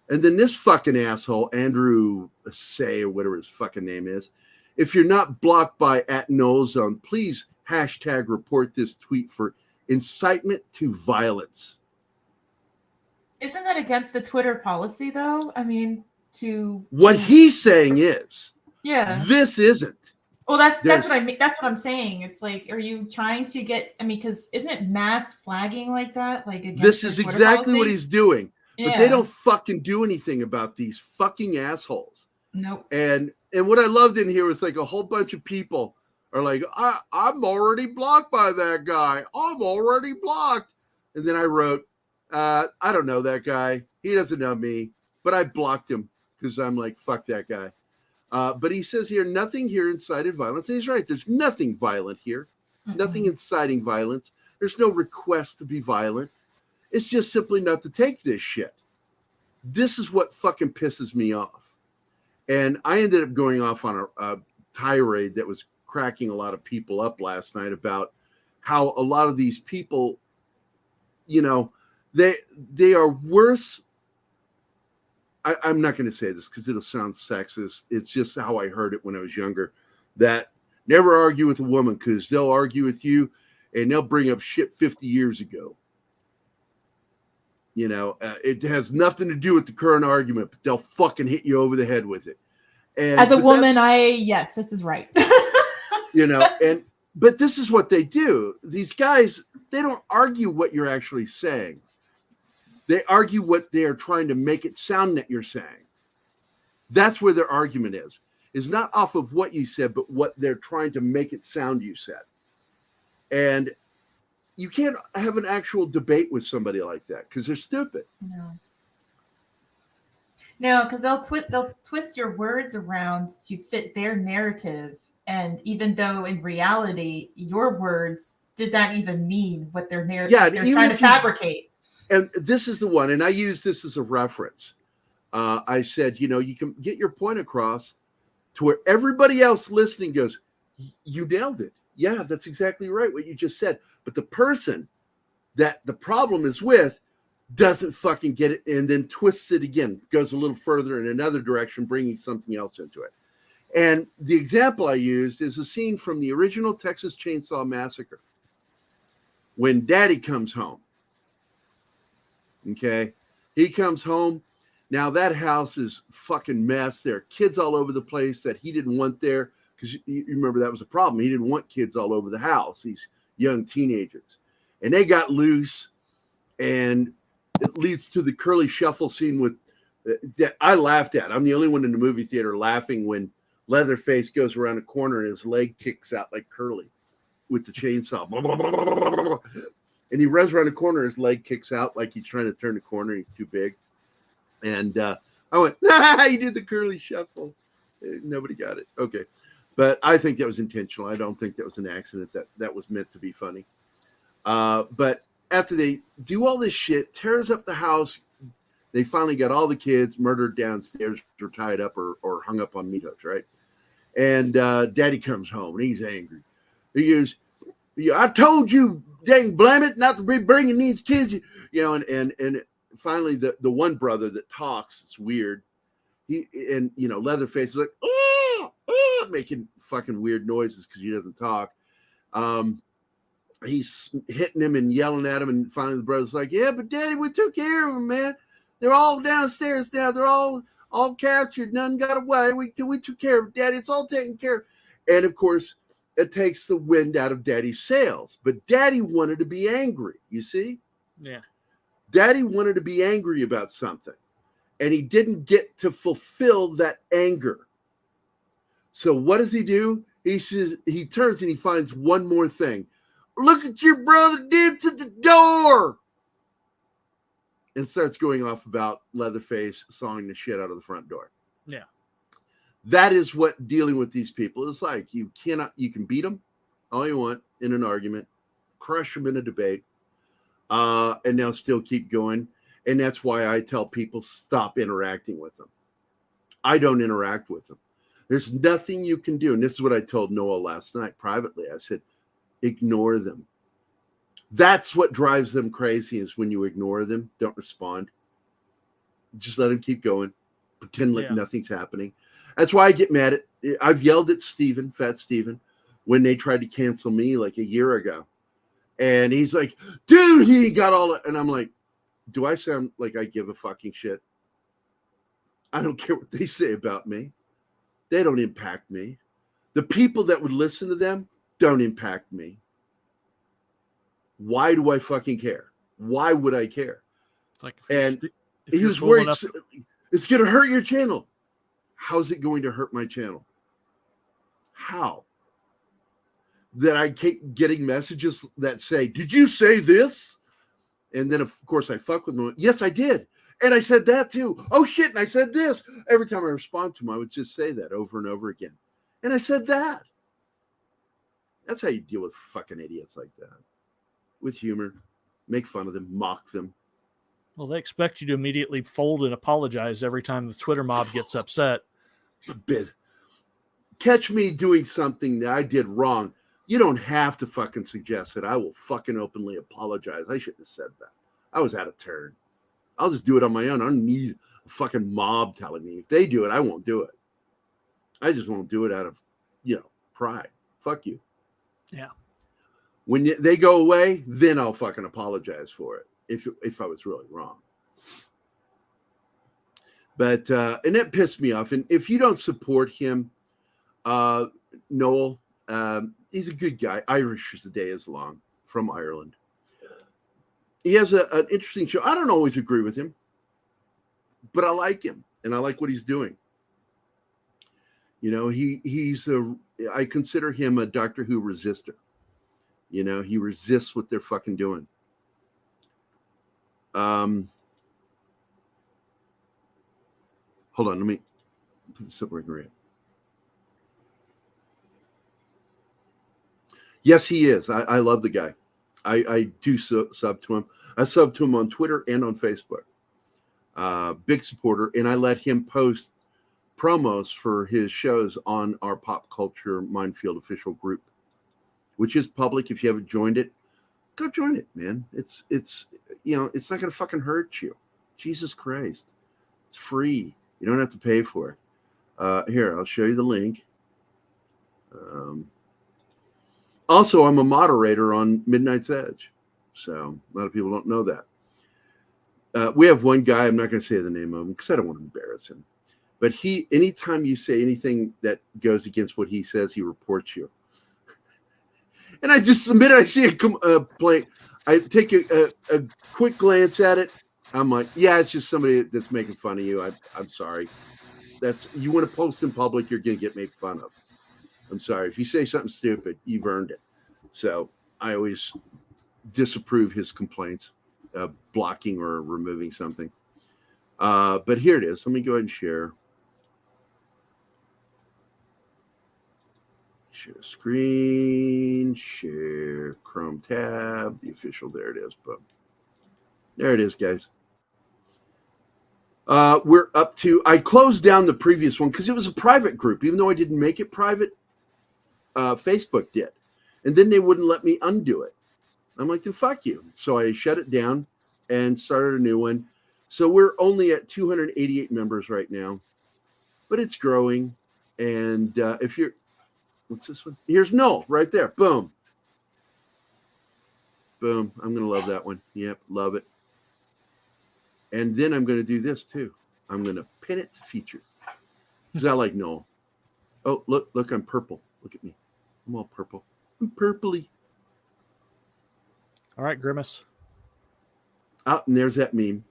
And then this fucking asshole, Andrew Say, or whatever his fucking name is, if you're not blocked by @NoelZone, please hashtag report this tweet for incitement to violence. Isn't that against the Twitter policy, though? I mean, what he's saying is, yeah, this isn't. Well, that's what I mean. That's what I'm saying. It's like, are you trying to get? I mean, because isn't it mass flagging like that? Like against this is Twitter exactly policy? what he's doing, but Yeah. they don't fucking do anything about these fucking assholes. Nope. And what I loved in here was like a whole bunch of people are like, I'm already blocked by that guy. I'm already blocked. And then I wrote, I don't know that guy. He doesn't know me, but I blocked him because I'm like, fuck that guy. But he says here, nothing here incited violence. And he's right. There's nothing violent here. Nothing inciting violence. There's no request to be violent. It's just simply not to take this shit. This is what fucking pisses me off. And I ended up going off on a tirade that was cracking a lot of people up last night about how a lot of these people, you know, they are worse. I'm not going to say this because it'll sound sexist. It's just how I heard it when I was younger, that never argue with a woman because they'll argue with you and they'll bring up shit 50 years ago. You know, it has nothing to do with the current argument, but they'll fucking hit you over the head with it. And as a woman, yes, this is right. You know, but this is what they do. These guys, they don't argue what you're actually saying. They argue what they're trying to make it sound that you're saying. That's where their argument is not off of what you said, but what they're trying to make it sound you said. And you can't have an actual debate with somebody like that because they're stupid. No, because they'll twist your words around to fit their narrative. And even though in reality, your words did not even mean what their narrative they're trying to fabricate. And this is the one, and I use this as a reference. I said, you know, you can get your point across to where everybody else listening goes, you nailed it. Yeah, that's exactly right, what you just said. But the person that the problem is with doesn't fucking get it and then twists it again, goes a little further in another direction, bringing something else into it. And the example I used is a scene from the original Texas Chainsaw Massacre when Daddy comes home. Okay, he comes home. Now that house is fucking mess. There are kids all over the place that he didn't want there because you remember that was a problem. He didn't want kids all over the house, these young teenagers. And they got loose, and it leads to the Curly Shuffle scene with that I laughed at. I'm the only one in the movie theater laughing when Leatherface goes around a corner and his leg kicks out like Curly with the chainsaw. And he runs around the corner, his leg kicks out like he's trying to turn the corner. He's too big. And I went, he did the Curly Shuffle. Nobody got it. Okay. But I think that was intentional. I don't think that was an accident. That was meant to be funny. But after they do all this shit, tears up the house, they finally got all the kids murdered downstairs or tied up or hung up on meat hooks, right? And Daddy comes home and he's angry. He goes, I told you, dang blame it, not to be bringing these kids, you know, and finally the one brother that talks, it's weird. Leatherface is like, making fucking weird noises because he doesn't talk. He's hitting him and yelling at him, and finally the brother's like, yeah, but Daddy, we took care of them, man. They're all downstairs now. They're all captured. None got away. We took care of Daddy. It's all taken care of. And of course, it takes the wind out of Daddy's sails. But Daddy wanted to be angry, you see? Yeah. Daddy wanted to be angry about something, and he didn't get to fulfill that anger. So what does he do? He says, he turns and he finds one more thing. Look at your brother did to the door. And starts going off about Leatherface sawing the shit out of the front door. Yeah. That is what dealing with these people is like. You can beat them all you want in an argument, crush them in a debate, and they'll still keep going. And that's why I tell people stop interacting with them. I don't interact with them. There's nothing you can do. And this is what I told Noah last night privately. I said, ignore them. That's what drives them crazy is when you ignore them, don't respond. Just let them keep going. Pretend like nothing's happening. That's why I get mad at, I've yelled at Fat Steven, when they tried to cancel me like a year ago. And he's like, dude, he got all, and I'm like, do I sound like I give a fucking shit? I don't care what they say about me. They don't impact me. The people that would listen to them don't impact me. Why do I fucking care? Why would I care? It's like he was worried it's going to hurt your channel. How's it going to hurt my channel? How? That I keep getting messages that say, did you say this? And then, of course, I fuck with them. Yes, I did. And I said that too. Oh, shit. And I said this. Every time I respond to them, I would just say that over and over again. And I said that. That's how you deal with fucking idiots like that. With humor. Make fun of them. Mock them. Well, they expect you to immediately fold and apologize every time the Twitter mob gets upset. Bit. Catch me doing something that I did wrong. You don't have to fucking suggest it. I will fucking openly apologize. I shouldn't have said that. I was out of turn. I'll just do it on my own. I don't need a fucking mob telling me. If they do it, I won't do it. I just won't do it out of, pride. Fuck you. Yeah. When they go away, then I'll fucking apologize for it if I was really wrong. But and that pissed me off. And if you don't support him, Noel, he's a good guy. Irish as the day is long, from Ireland. He has an interesting show. I don't always agree with him, but I like him and I like what he's doing. I consider him a Doctor Who resistor. He resists what they're fucking doing. Hold on, let me put this up where I can read it. Yes, he is. I love the guy. I do sub to him. I sub to him on Twitter and on Facebook. Big supporter, and I let him post promos for his shows on our Pop Culture Minefield official group, which is public. If you haven't joined it, go join it, man. It's not gonna fucking hurt you. Jesus Christ, it's free. You don't have to pay for it. Here, I'll show you the link. Also, I'm a moderator on Midnight's Edge, so a lot of people don't know that. We have one guy. I'm not going to say the name of him because I don't want to embarrass him. But anytime you say anything that goes against what he says, he reports you. And the minute I see a complaint, I take a quick glance at it. I'm like, yeah, it's just somebody that's making fun of you. I'm sorry. You want to post in public, you're going to get made fun of. I'm sorry. If you say something stupid, you've earned it. So I always disapprove his complaints, blocking or removing something. But here it is. Let me go ahead and share. Share screen, share Chrome tab, the official. There it is. Boom. There it is, guys. We're up to, I closed down the previous one because it was a private group. Even though I didn't make it private, Facebook did. And then they wouldn't let me undo it. I'm like, then fuck you. So I shut it down and started a new one. So we're only at 288 members right now, but it's growing. And if you're, what's this one? Here's Noel right there. Boom. Boom. I'm going to love that one. Yep. Love it. And then I'm going to do this too. I'm going to pin it to feature because I like Noel. Oh, look, I'm purple. Look at me. I'm all purple. I'm purpley. All right, Grimace. Oh, and there's that meme.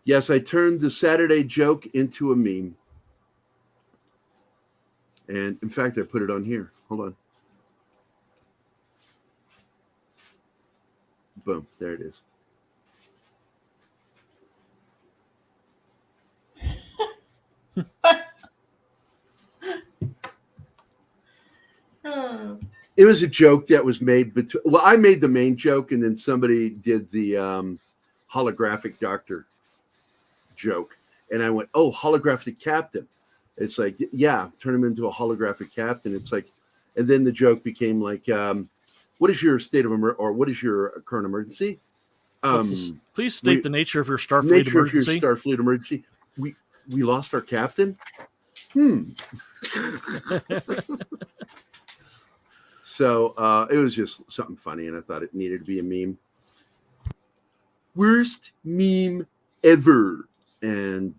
Yes, I turned the Saturday joke into a meme. And in fact, I put it on here. Hold on. Boom. There it is. It was a joke that was made between. Well, I made the main joke, and then somebody did the holographic doctor joke, and I went, "Oh, holographic captain." It's like, yeah, turn him into a holographic captain. It's like, and then the joke became like, "What is your state of or what is your current emergency?" Please state the nature of your Starfleet emergency. Of your Starfleet emergency. We lost our captain. So it was just something funny, and I thought it needed to be a meme. Worst meme ever. And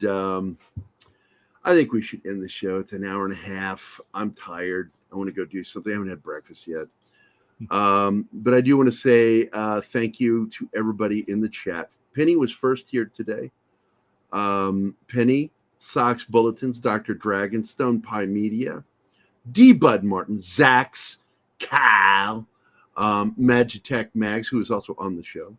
I think we should end the show. It's an hour and a half. I'm tired. I want to go do something. I haven't had breakfast yet. But I do want to say thank you to everybody in the chat. Penny was first here today. Penny, Socks Bulletins, Dr. Dragon, Stone Pie Media, D. Bud Martin, Zax, Kyle, Magitech Mags, who is also on the show,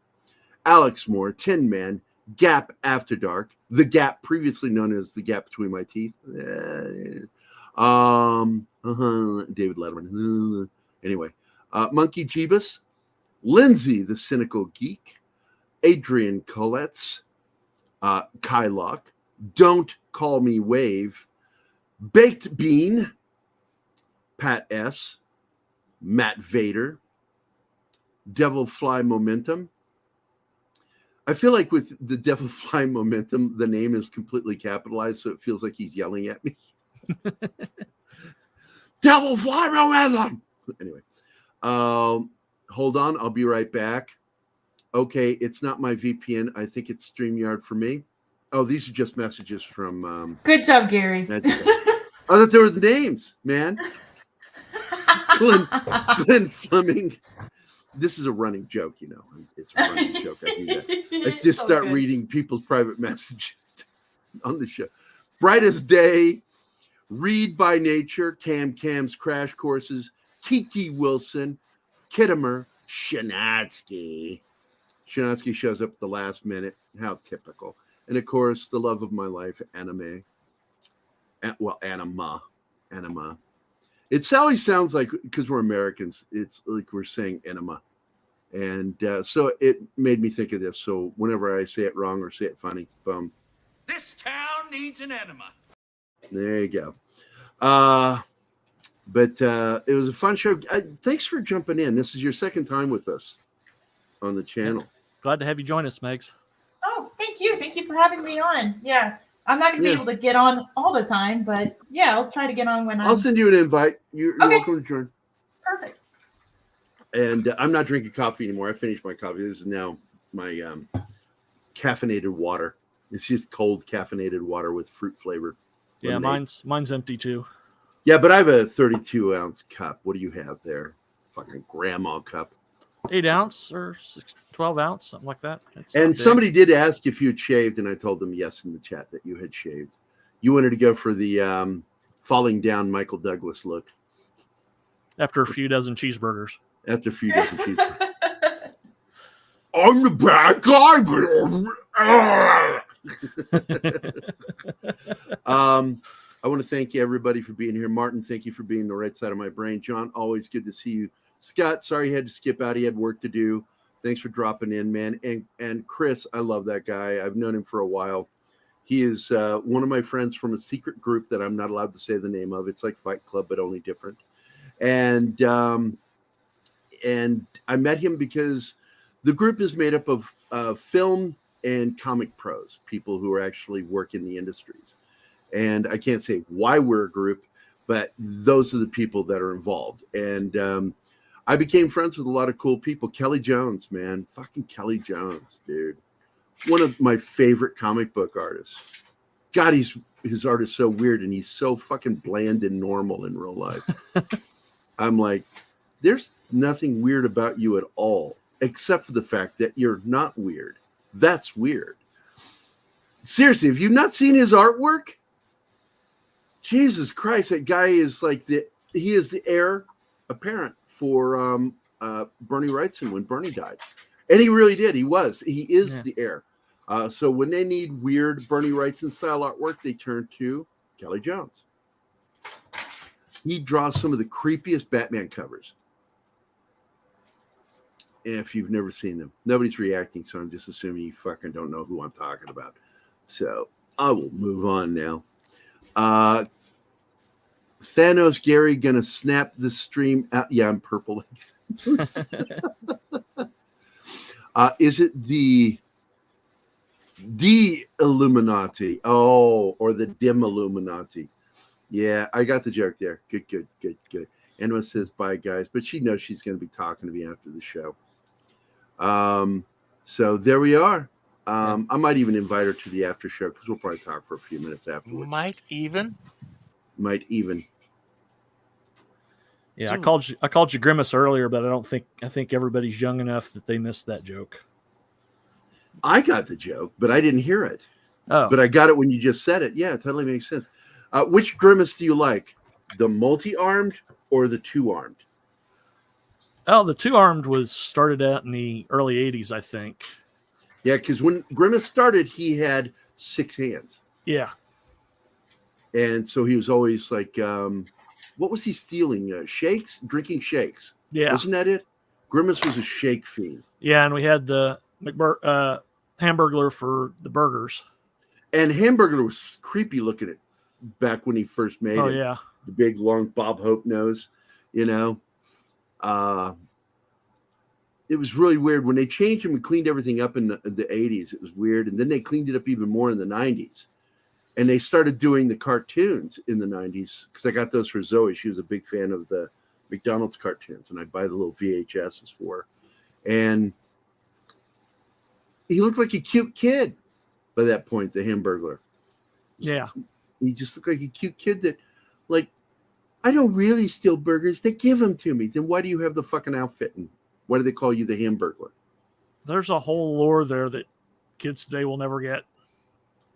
Alex Moore, Tin Man, Gap After Dark, The Gap, previously known as The Gap Between My Teeth, David Letterman, anyway, Monkey Jeebus, Lindsay, the Cynical Geek, Adrian Coletts, Kylock, Don't Call Me Wave, Baked Bean, Pat S, Matt Vader, Devil Fly Momentum. I feel like with the Devil Fly Momentum, the name is completely capitalized, so it feels like he's yelling at me. Devil Fly Momentum! Anyway, hold on, I'll be right back. Okay, it's not my VPN. I think it's StreamYard for me. Oh, these are just messages from... Good job, Gary. I thought they were the names, man. Glenn Fleming. This is a running joke, you know. It's a running joke. I do that. I just start reading people's private messages on the show. Brightest Day, Read by Nature, Cam's Crash Courses, Kiki Wilson, Kittimer, Shanatsky. Shanatsky shows up at the last minute. How typical. And of course, the love of my life, anime. Well, anima. It always sounds like, because we're Americans, it's like we're saying enema. And so it made me think of this. So whenever I say it wrong or say it funny, boom. This town needs an enema. There you go. But it was a fun show. Thanks for jumping in. This is your second time with us on the channel. Glad to have you join us, Megs. Oh, thank you. Thank you for having me on. Yeah. I'm not going to be able to get on all the time, but yeah, I'll try to get on when I'll send you an invite. You're welcome to join. Perfect. And I'm not drinking coffee anymore. I finished my coffee. This is now my caffeinated water. It's just cold caffeinated water with fruit flavor. Yeah, lemonade. mine's empty too. Yeah, but I have a 32-ounce cup. What do you have there? Fucking grandma cup. 8 ounce or 12 ounce, something like that. And somebody did ask if you had shaved, and I told them yes in the chat that you had shaved. You wanted to go for the falling down Michael Douglas look. After a few dozen cheeseburgers. After a few dozen cheeseburgers. I'm the bad guy, but I want to thank you, everybody, for being here. Martin, thank you for being the right side of my brain. John, always good to see you. Scott, sorry he had to skip out. He had work to do. Thanks for dropping in, man. And Chris, I love that guy. I've known him for a while. He is one of my friends from a secret group that I'm not allowed to say the name of. It's like Fight Club, but only different. And I met him because the group is made up of film and comic pros, people who are actually work in the industries. And I can't say why we're a group, but those are the people that are involved. And I became friends with a lot of cool people. Kelly Jones, man. Fucking Kelly Jones, dude. One of my favorite comic book artists. God, his art is so weird, and he's so fucking bland and normal in real life. I'm like, there's nothing weird about you at all, except for the fact that you're not weird. That's weird. Seriously, have you not seen his artwork? Jesus Christ, that guy is like he is the heir apparent for Bernie Wrightson when Bernie died. And he really did. He is the heir. So when they need weird Bernie Wrightson style artwork, they turn to Kelly Jones. He draws some of the creepiest Batman covers. If you've never seen them, nobody's reacting, so I'm just assuming you fucking don't know who I'm talking about. So I will move on now. Thanos Gerry gonna snap the stream out. Yeah, I'm purple. Is it the Illuminati? Oh, or the dim Illuminati? Yeah, I got the joke there. Good. Emma says bye, guys, but she knows she's going to be talking to me after the show. So there we are. I might even invite her to the after show because we'll probably talk for a few minutes afterwards. Might even. Yeah, I called you Grimace earlier, but I think everybody's young enough that they missed that joke. I got the joke, but I didn't hear it. Oh. But I got it when you just said it. Yeah, it totally makes sense. Which Grimace do you like? The multi-armed or the two-armed? Oh, the two-armed was started out in the early 80s, I think. Yeah, because when Grimace started, he had 6 hands. Yeah. And so he was always like, what was he stealing? Shakes? Drinking shakes. Yeah. Wasn't that it? Grimace was a shake fiend. Yeah, and we had the Hamburglar for the burgers. And Hamburglar was creepy looking at back when he first made Oh, it. yeah. The big, long Bob Hope nose, you know. It was really weird. When they changed him and cleaned everything up in the 80s, it was weird. And then they cleaned it up even more in the 90s. And they started doing the cartoons in the 90s because I got those for Zoe. She was a big fan of the McDonald's cartoons, and I'd buy the little VHSs for her. And he looked like a cute kid by that point, the Hamburglar. Yeah. He just looked like a cute kid that, like, I don't really steal burgers. They give them to me. Then why do you have the fucking outfit? And why do they call you the Hamburglar? There's a whole lore there that kids today will never get.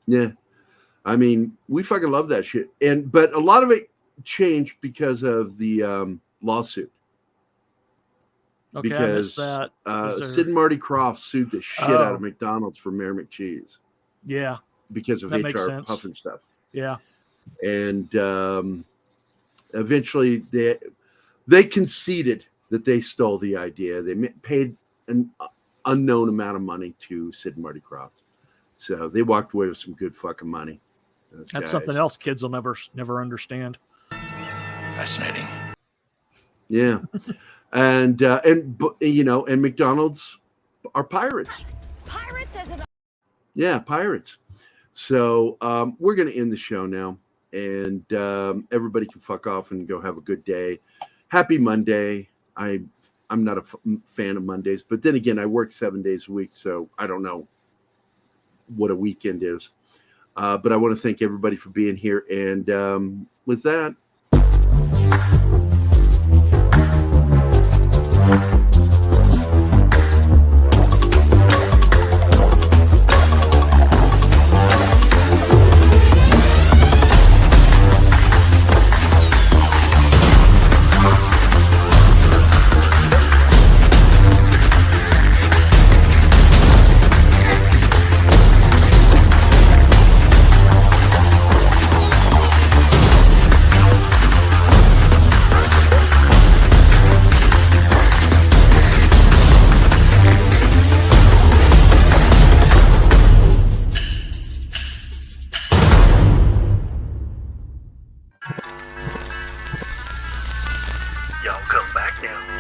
Yeah. I mean, we fucking love that shit. But a lot of it changed because of the lawsuit. Okay, because I missed that. Sid and Marty Krofft sued the shit out of McDonald's for Mayor McCheese. Yeah. Because of That makes HR sense. Puff and stuff. Yeah. And eventually they conceded that they stole the idea. They paid an unknown amount of money to Sid and Marty Krofft. So they walked away with some good fucking money. That's something else kids will never understand. Fascinating. Yeah. and you know, and McDonald's are pirates. Pirates as an Yeah, pirates. So we're going to end the show now, and everybody can fuck off and go have a good day. Happy Monday. I'm not a fan of Mondays, but then again, I work 7 days a week, so I don't know what a weekend is. But I want to thank everybody for being here, and with that,